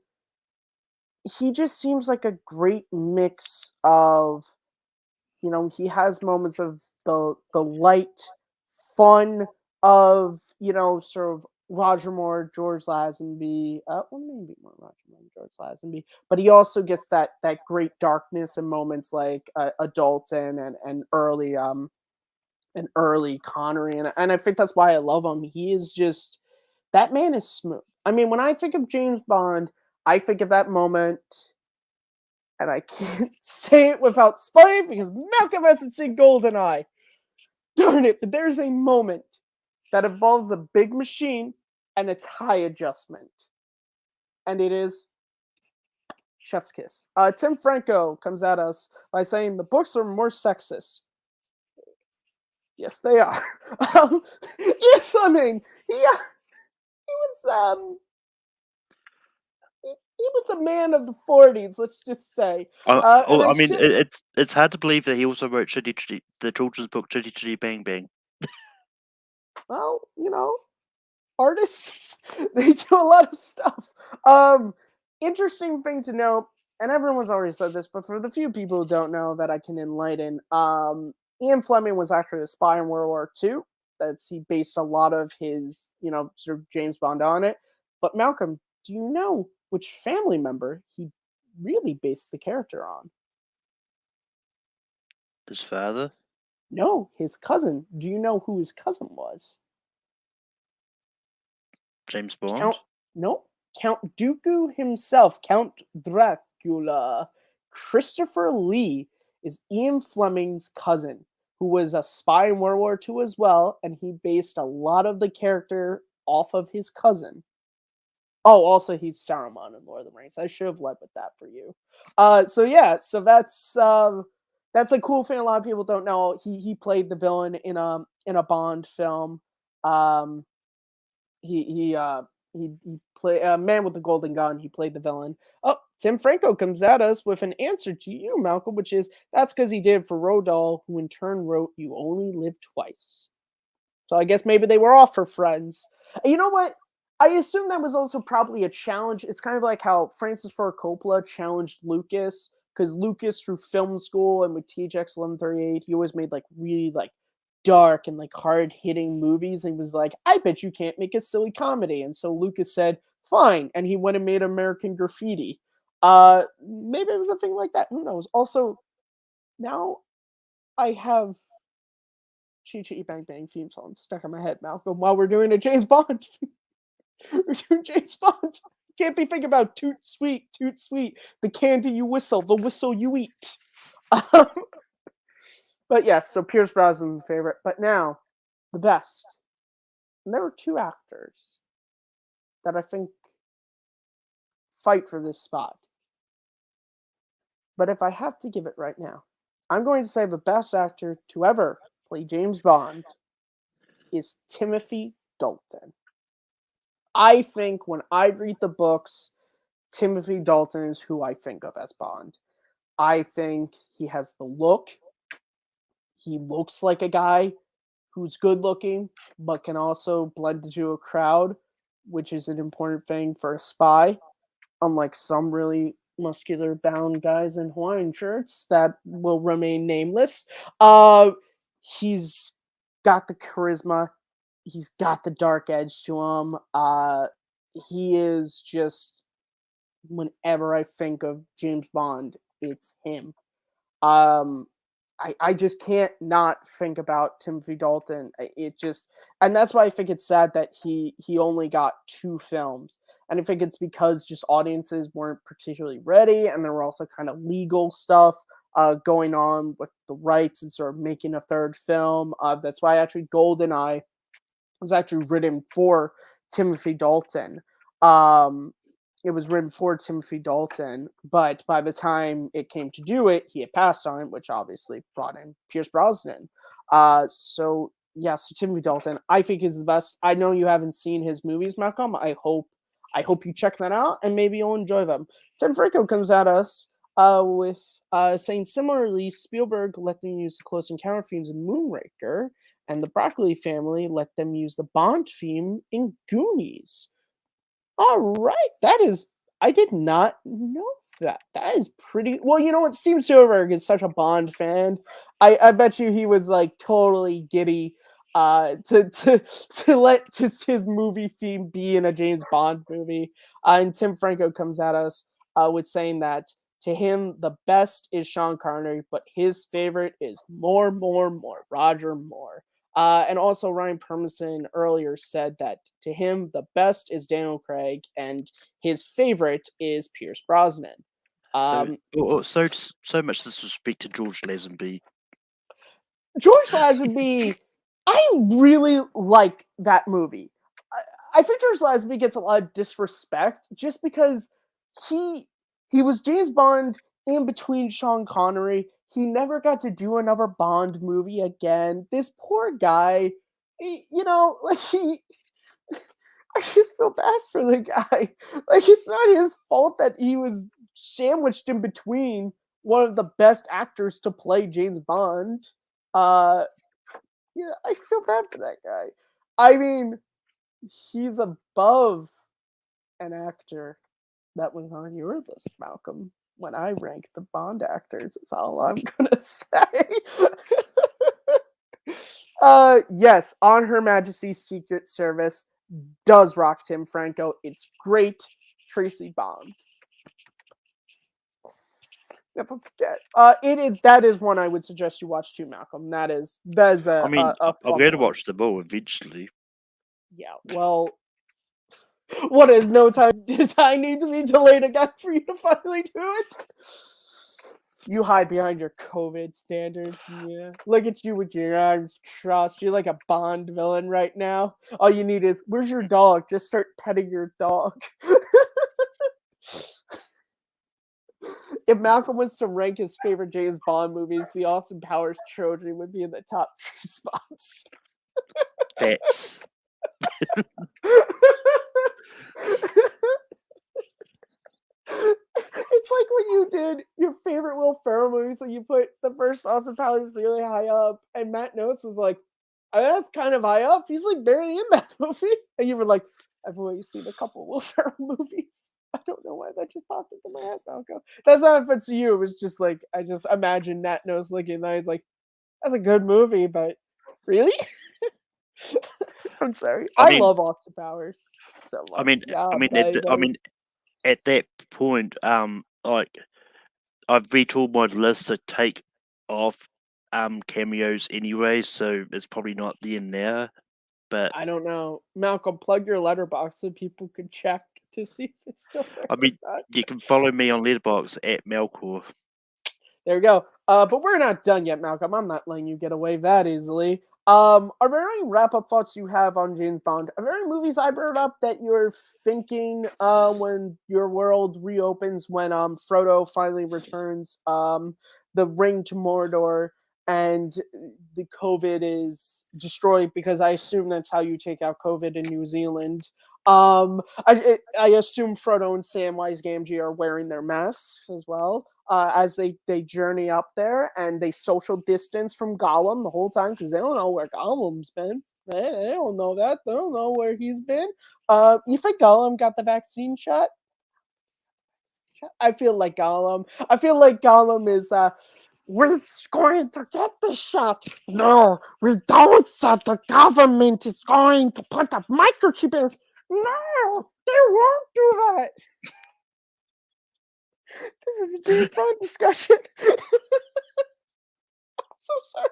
just seems like a great mix of, he has moments of the light fun of, sort of Roger Moore, George Lazenby, well, maybe more Roger Moore and George Lazenby, but he also gets that great darkness in moments like a Dalton and early Connery, and I think that's why I love him. He is just, that man is smooth. I mean, when I think of James Bond, I think of that moment, and I can't say it without spoiling because Malcolm hasn't seen Goldeneye. Darn it! But there's a moment that involves a big machine and a tie adjustment, and it is Chef's Kiss. Tim Franco comes at us by saying the books are more sexist. Yes, they are. Yes, I mean, he was he was a man of the 40s, let's just say. And I I mean, should, it's hard to believe that he also wrote the children's book Chitty Chitty Bang Bang. well, artists, they do a lot of stuff. Interesting thing to note, and everyone's already said this, but for the few people who don't know that I can enlighten, Ian Fleming was actually a spy in World War II. He based a lot of his, sort of James Bond on it. But Malcolm, do you know which family member he really based the character on? His father, No, his cousin. Do you know who his cousin was? James Count, Bond. no, Count Dooku himself, Count Dracula. Christopher Lee is Ian Fleming's cousin, who was a spy in World War II as well, and he based a lot of the character off of his cousin. Oh, also he's Saruman in Lord of the Rings. I should have led with that for you. So yeah, so that's a cool thing. A lot of people don't know. He played the villain in a Bond film. he played Man with the Golden Gun. He played the villain. Oh, Tim Franco comes at us with an answer to you, Malcolm, which is that's because he did for Roald Dahl, who in turn wrote "You Only Live Twice." So I guess maybe they were off for friends. You know what? I assume that was also probably a challenge. It's kind of like how Francis Ford Coppola challenged Lucas, because Lucas through film school and with THX 1138, he always made like really like dark and like hard hitting movies. And he was like, I bet you can't make a silly comedy. And so Lucas said, fine. And he went and made American Graffiti. Maybe it was a thing like that. Who knows? Also, now I have Chee Chee Bang Bang theme song stuck in my head, Malcolm, while we're doing a James Bond. We're doing James Bond. Can't be thinking about toot sweet, the candy you whistle, the whistle you eat. But yes, so Pierce Brosnan's favorite. But now, the best. And there were two actors that I think fight for this spot. But if I have to give it right now, I'm going to say the best actor to ever play James Bond is Timothy Dalton. I think when I read the books, Timothy Dalton is who I think of as Bond. I think he has the look. He looks like a guy who's good looking, but can also blend into a crowd, which is an important thing for a spy, unlike some really muscular bound guys in Hawaiian shirts that will remain nameless. He's got the charisma. He's got the dark edge to him. He is just, whenever I think of James Bond, it's him. I just can't not think about Timothy Dalton. It just, and that's why I think it's sad that he only got 2 films. And I think it's because just audiences weren't particularly ready, and there were also kind of legal stuff going on with the rights and sort of making a 3rd film. That's why actually Goldeneye was actually written for Timothy Dalton. It was written for Timothy Dalton, but by the time it came to do it, he had passed on it, which obviously brought in Pierce Brosnan. So Timothy Dalton, I think, is the best. I know you haven't seen his movies, Malcolm. I hope you check that out, and maybe you'll enjoy them. Tim Franco comes at us with saying similarly, Spielberg let them use the Close Encounter themes in Moonraker, and the Broccoli family let them use the Bond theme in Goonies. All right, I did not know that. That is pretty. Well, you know what? Steven Spielberg is such a Bond fan. I bet you he was like totally giddy to let just his movie theme be in a James Bond movie. And Tim Franco comes at us with saying that to him the best is Sean Connery, but his favorite is more, Roger Moore. And also Ryan Permison earlier said that to him, the best is Daniel Craig and his favorite is Pierce Brosnan. So much disrespect to George Lazenby. George Lazenby, I really like that movie. I think George Lazenby gets a lot of disrespect just because he was James Bond in between Sean Connery. He never got to do another Bond movie again. This poor guy, I just feel bad for the guy. Like, it's not his fault that he was sandwiched in between one of the best actors to play James Bond. I feel bad for that guy. I mean, he's above an actor that was on your list, Malcolm. When I rank the Bond actors, is all I'm gonna say. Yes, On Her Majesty's Secret Service does rock Tim Franco. It's great. Tracy Bond. Never forget. That is one I would suggest you watch too, Malcolm. That is a. I mean, I'm going to watch them all eventually. Yeah, well, what is no time? Did I need to be delayed again for you to finally do it? You hide behind your COVID standard. Yeah. Look at you with your arms crossed. You're like a Bond villain right now. All you need is, where's your dog? Just start petting your dog. If Malcolm was to rank his favorite James Bond movies, the Austin Powers trilogy would be in the top 3 spots. Facts. It's like when you did your favorite Will Ferrell movie, so you put the first Austin Powers really high up, and Matt Notes was like, that's kind of high up. He's like barely in that movie. And you were like, I've only seen a couple Will Ferrell movies. I don't know why that just popped into my head. Malcolm. That's not offense to you. It was just like, I just imagine Matt Nose looking at that. He's like, that's a good movie, but really? I'm sorry. I I mean, love Austin Powers so much. I mean, Yeah, I mean, buddy. at that point, like I've retooled my list to take off cameos anyway, so it's probably not the in there. But I don't know. Malcolm, plug your letterbox so people can check to see if it's still there. I mean, you can follow me on Letterboxd at Melkor. There we go. But we're not done yet, Malcolm. I'm not letting you get away that easily. Are there any wrap-up thoughts you have on James Bond? Are there any movies I brought up that you're thinking when your world reopens, when Frodo finally returns the ring to Mordor and the COVID is destroyed? Because I assume that's how you take out COVID in New Zealand. I assume Frodo and Samwise Gamgee are wearing their masks as well as they journey up there, and they social distance from Gollum the whole time because they don't know where Gollum's been. They don't know that. They don't know where he's been. You think Gollum got the vaccine shot? I feel like Gollum. I feel like Gollum is we're going to get the shot. No, we don't, sir. The government is going to put a microchip in us. No, they won't do that. This is a James Bond discussion. I'm so sorry.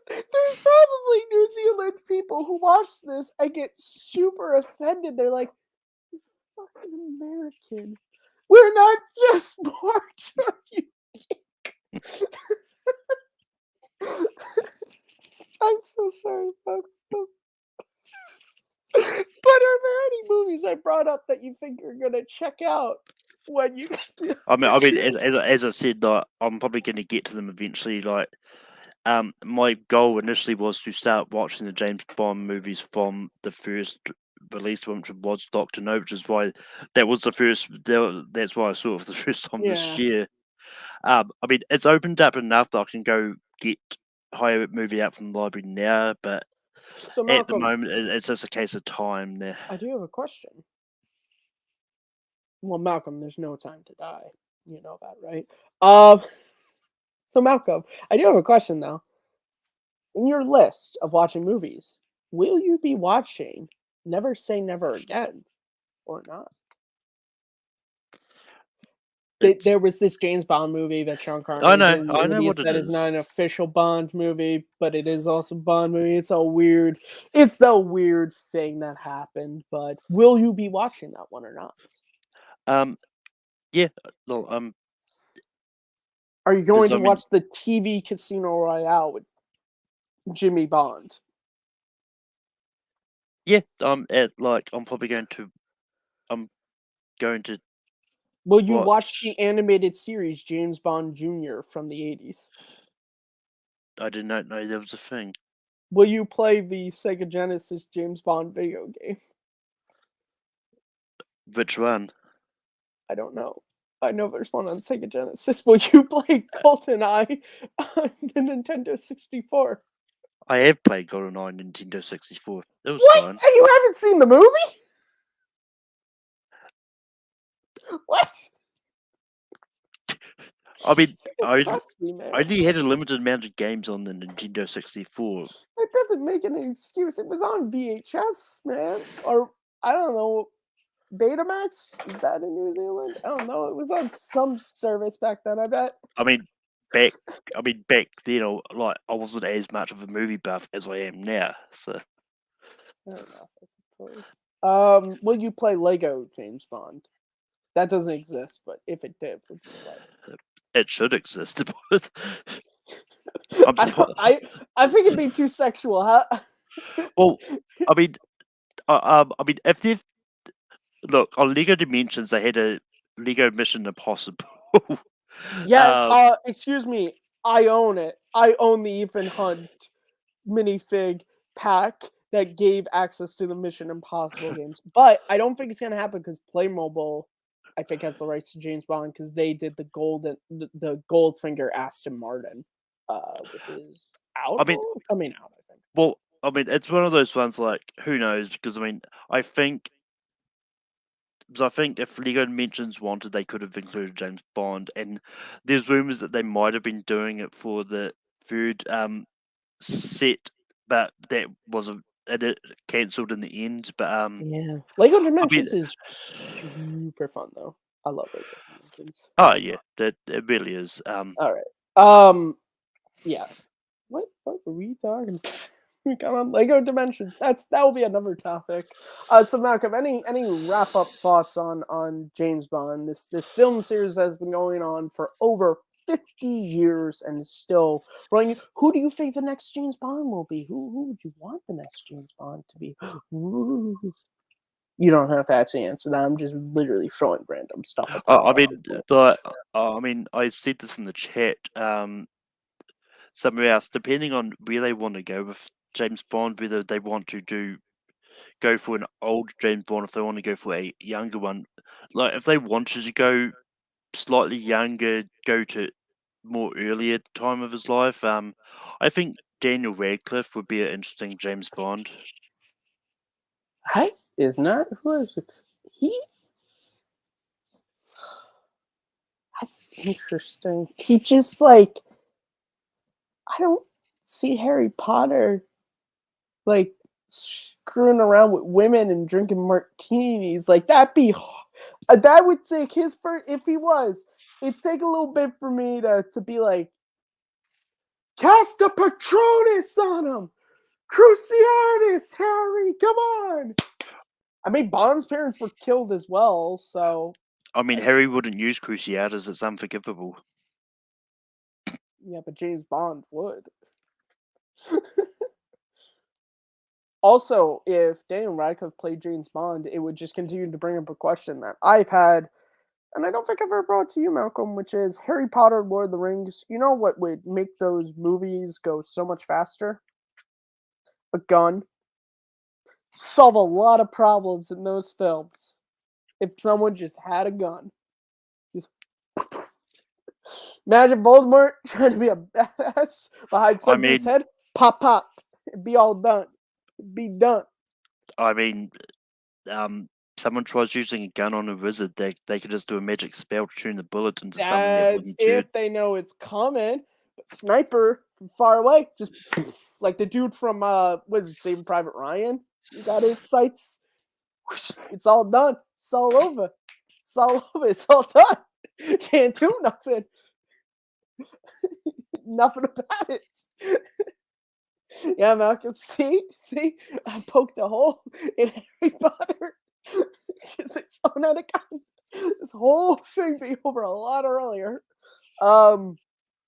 There's probably New Zealand people who watch this and get super offended. They're like, he's fucking American. We're not just born, you dick. I'm so sorry, folks. But are there any movies I brought up that you think you're gonna check out when you get the I mean, opportunity? as I said, like, I'm probably going to get to them eventually. Like, my goal initially was to start watching the James Bond movies from the first release one, which was Doctor No, which is why that was the first. That's why I saw it for the first time this year. I mean, it's opened up enough that I can go get hire a movie out from the library now, but So at the Malcolm, moment, it's just a case of time there. I do have a question. Well, Malcolm, there's no time to die. You know that, right? So Malcolm, I do have a question though. In your list of watching movies, will you be watching Never Say Never Again or not? It's, There was this James Bond movie that Sean Connery's in. I The know idea what it that it's not is. an official Bond movie, but it is also a Bond movie. It's a weird thing that happened. But will you be watching that one or not? Yeah, well, Are you going 'cause, to I mean, watch the TV Casino Royale with Jimmy Bond? yeah, I'm probably going to, I'm going to Will you watch watch. the animated series James Bond Jr. from the 80s? I did not know there was a thing. Will you play the Sega Genesis James Bond video game? Which one? I don't know. I know there's one on Sega Genesis. Will you play GoldenEye on the Nintendo 64? I have played Goldeneye Nintendo 64. It was What? fun. And you haven't seen the movie? What? I mean, Trust me, man. I only had a limited amount of games on the Nintendo 64. That doesn't make an excuse. It was on VHS, man. Or, I don't know, Betamax? Is that in New Zealand? I don't know. It was on some service back then, I bet. I mean, back then, I wasn't as much of a movie buff as I am now. So Fair enough, I suppose. Will you play Lego James Bond? That doesn't exist, but if it did, would you play? it should exist. I'm I think it'd be too sexual, huh? well, I mean, if they've look on Lego Dimensions, they had a Lego Mission Impossible. Yes. Excuse me. I own it. I own the Ethan Hunt minifig pack. that gave access to the Mission Impossible games. But I don't think it's gonna happen because Playmobil, I think, has the rights to James Bond because they did the Goldfinger Aston Martin, which is out I mean, or coming out, I think. well, I mean, it's one of those ones like who knows? Because I mean, I think if Lego Dimensions wanted, they could have included James Bond, and there's rumors that they might have been doing it for the third set, but that wasn't it cancelled in the end. But Yeah, Lego I mean, Dimensions is super fun though. I love Lego Dimensions. oh yeah, that it really is. All right. Yeah. What were we talking? Come on, Lego Dimensions. That will be another topic. So Malcolm, any wrap up thoughts on James Bond? This film series has been going on for over 50 years and is still running. Who do you think the next James Bond will be? Who would you want the next James Bond to be? Ooh. You don't have to actually answer that. I'm just literally throwing random stuff at the wall. I mean, I said this in the chat. Somewhere else, depending on where they want to go with James Bond, whether they want to go for an old James Bond, if they want to go for a younger one, like if they wanted to go slightly younger, go to more earlier time of his life, I think Daniel Radcliffe would be an interesting James Bond. I is not who I was. That's interesting. He just like I don't see Harry Potter like screwing around with women and drinking martinis. Like that would take his first if he was. It'd take a little bit for me to be like cast a Patronus on him. Cruciatus, Harry, come on. I mean, Bond's parents were killed as well, so. I mean, Harry wouldn't use Cruciatus, it's unforgivable. Yeah, but James Bond would. Also, if Daniel Radcliffe played James Bond, it would just continue to bring up a question that I've had, and I don't think I've ever brought to you, Malcolm, which is Harry Potter, Lord of the Rings. You know what would make those movies go so much faster? A gun. Solve a lot of problems in those films if someone just had a gun. Just imagine Voldemort trying to be a badass behind somebody's head. Pop, pop. It'd be all done. It'd be done. I mean, someone tries using a gun on a wizard, they could just do a magic spell to turn the bullet into something that wouldn't if they know it's coming. But sniper from far away, just like the dude from what is it, Saving Private Ryan? He got his sights. It's all done. It's all over. It's all over. It's all done. Can't do nothing. Nothing about it. Yeah, Malcolm. See, I poked a hole in Harry Potter because it's on out of gun. This whole thing be over a lot earlier.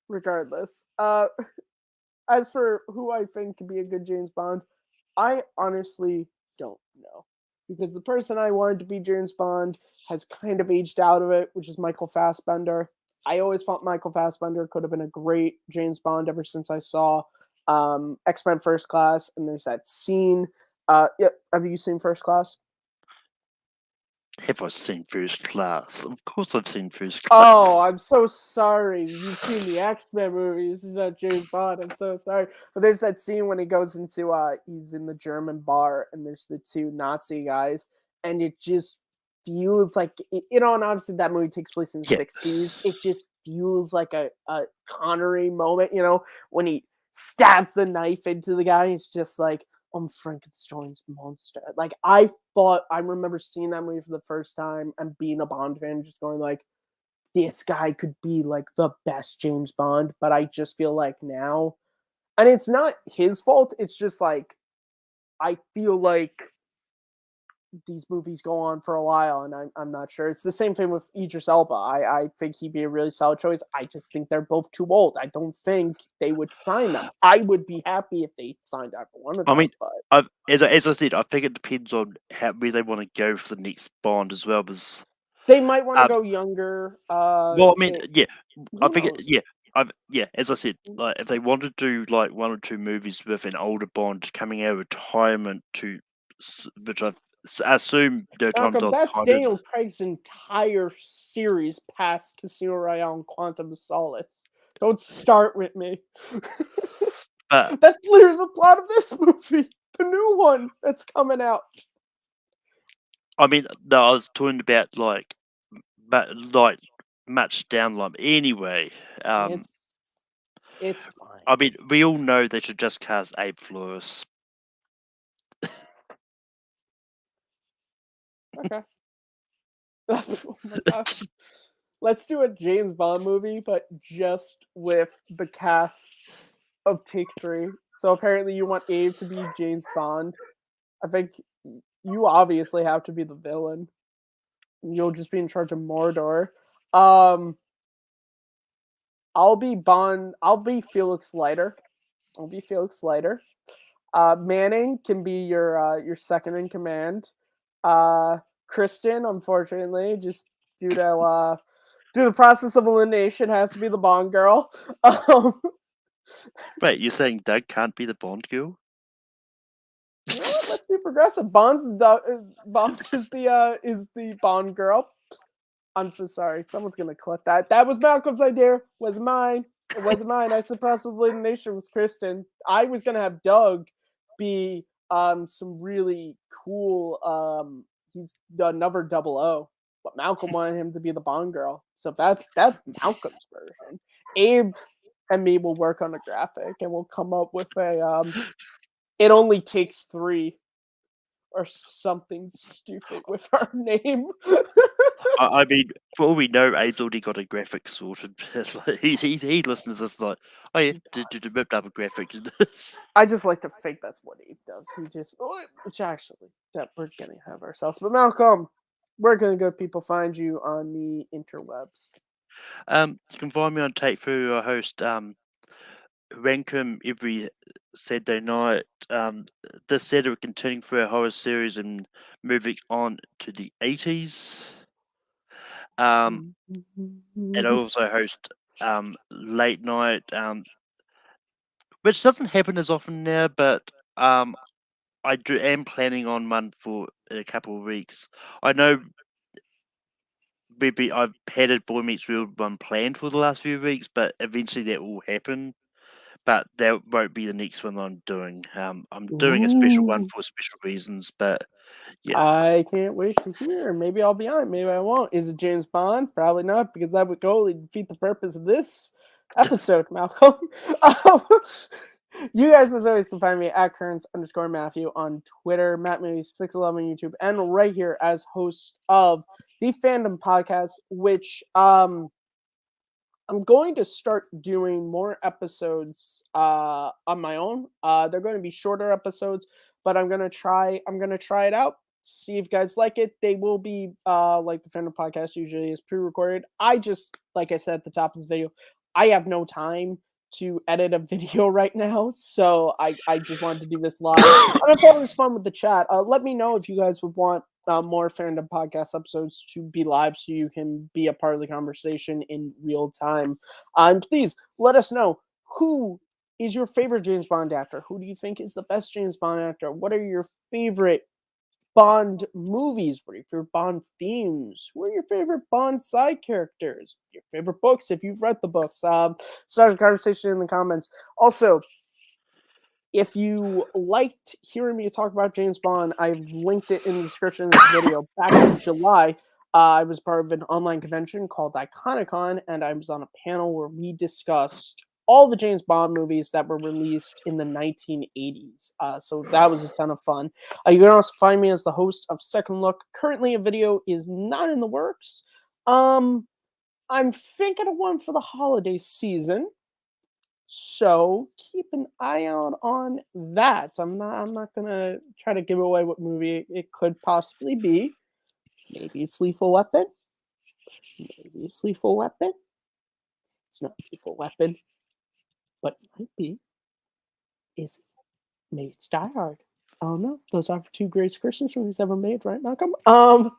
Regardless, as for who I think could be a good James Bond, I honestly don't know because the person I wanted to be James Bond has kind of aged out of it, which is Michael Fassbender. I always thought Michael Fassbender could have been a great James Bond ever since I saw X-Men First Class, and there's that scene. Yeah, have you seen First Class? Have I seen First Class? Of course I've seen First Class. Oh, I'm so sorry. You've seen the X-Men movies. This is not James Bond. I'm so sorry. But there's that scene when he goes into he's in the German bar and there's the two Nazi guys, and it just feels like and obviously that movie takes place in the 60s. It just feels like a Connery moment, when he stabs the knife into the guy. It's just like, I'm Frankenstein's monster. Like I remember seeing that movie for the first time and being a Bond fan, just going like, this guy could be like the best James Bond. But I just feel like now, and it's not his fault. It's just like, I feel like these movies go on for a while, and I'm not sure. It's the same thing with Idris Elba. I think he'd be a really solid choice. I just think they're both too old. I don't think they would sign them. I would be happy if they signed either one of them. I mean, as I said, I think it depends on where they want to go for the next Bond as well. Because they might want to go younger. Well, I mean, yeah, I think as I said, like if they wanted to do like 1 or 2 movies with an older Bond coming out of retirement which I assume their time Malcolm, does that's kind of, Daniel Craig's entire series past Casino Royale and Quantum of Solace. Don't start with me. but That's literally the plot of this movie. The new one that's coming out. I mean, no, I was talking about like, but like much down the line. Anyway, It's fine. I mean, we all know they should just cast Abe Flores. Okay. Oh my god. Let's do a James Bond movie, but just with the cast of Take 3. So apparently you want Abe to be James Bond. I think you obviously have to be the villain. You'll just be in charge of Mordor. I'll be Bond. I'll be Felix Leiter. Manning can be your second in command. Kristen, unfortunately, just due to the process of elimination, has to be the Bond girl. Wait, you're saying Doug can't be the Bond girl? You know what? Let's be progressive. Bond is the Bond girl. I'm so sorry. Someone's gonna clip that. That was Malcolm's idea. Wasn't mine. It wasn't mine. I said process of elimination was Kristen. I was gonna have Doug be some really cool he's another 00. But Malcolm wanted him to be the Bond girl. So that's Malcolm's version. Abe and me will work on a graphic and we'll come up with a it only takes 3 or something stupid with our name. I mean, for all we know, Abe's already got a graphic sorted. He listens to this like, oh yeah, to double graphic. I just like to think that's what Abe does. He just, which actually, that we're getting ahead of ourselves. But Malcolm, where can good people find you on the interwebs? You can find me on Take Through. I host Rankum every Saturday night. This Saturday we're continuing through our horror series and moving on to the 80s. And I also host late night, which doesn't happen as often now, but am planning on one for a couple of weeks. I know I've had a Boy Meets World one planned for the last few weeks, but eventually that will happen. But that won't be the next one I'm doing. I'm doing a special one for special reasons, but yeah. I can't wait to hear. Maybe I'll be on. Maybe I won't. Is it James Bond? Probably not, because that would totally defeat the purpose of this episode, Malcolm. You guys, as always, can find me at Kearns_Matthew on Twitter, MattMovies611 on YouTube, and right here as host of the Fandom podcast, which I'm going to start doing more episodes on my own. They're going to be shorter episodes, but I'm gonna try it out. See if you guys like it. They will be like the Fandom podcast usually is pre-recorded. I just, like I said at the top of this video, I have no time to edit a video right now, so I just wanted to do this live. And I thought it was fun with the chat. Let me know if you guys would want more Fandom podcast episodes to be live so you can be a part of the conversation in real time. And please let us know who is your favorite James Bond actor. Who do you think is the best James Bond actor? What are your favorite Bond movies? What are your favorite Bond themes? What are your favorite Bond side characters? Your favorite books, if you've read the books. Start a conversation in the comments. Also, if you liked hearing me talk about James Bond, I've linked it in the description of this video. Back in July, I was part of an online convention called Iconicon, and I was on a panel where we discussed all the James Bond movies that were released in the 1980s. So that was a ton of fun. You can also find me as the host of Second Look. Currently, a video is not in the works. I'm thinking of one for the holiday season. So keep an eye out on that. I'm not gonna try to give away what movie it could possibly be. Maybe it's Lethal Weapon. Maybe it's Lethal Weapon. It's not Lethal Weapon, but it might be. Is it? Maybe it's Die Hard. I don't know. Those are the 2 greatest Christmas movies ever made, right, Malcolm? I'm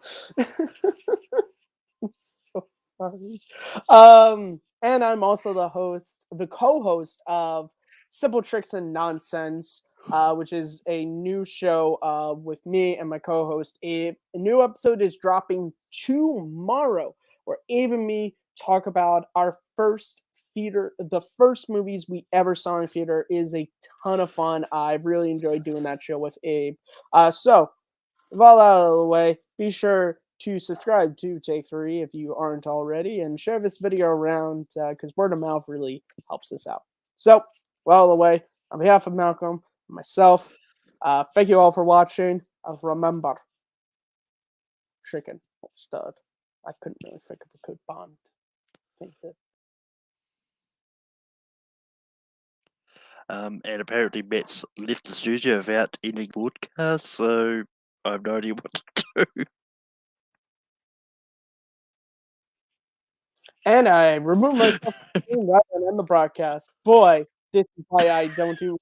so Sorry. And I'm also the co-host of Simple Tricks and Nonsense, which is a new show with me and my co-host Abe. A new episode is dropping tomorrow, where Abe and me talk about our the first movies we ever saw in theater. Is a ton of fun. I've really enjoyed doing that show with Abe. So with all out of the way, be sure to subscribe to Take 3 if you aren't already, and share this video around because word of mouth really helps us out. So, well, the way, on behalf of Malcolm and myself, thank you all for watching. Remember, chicken or stud. I couldn't really think of a good bond. I think that. And apparently Matt's left the studio without any broadcast, so I have no idea what to do. And I removed myself from the screen rather than end the broadcast. Boy, this is why I don't do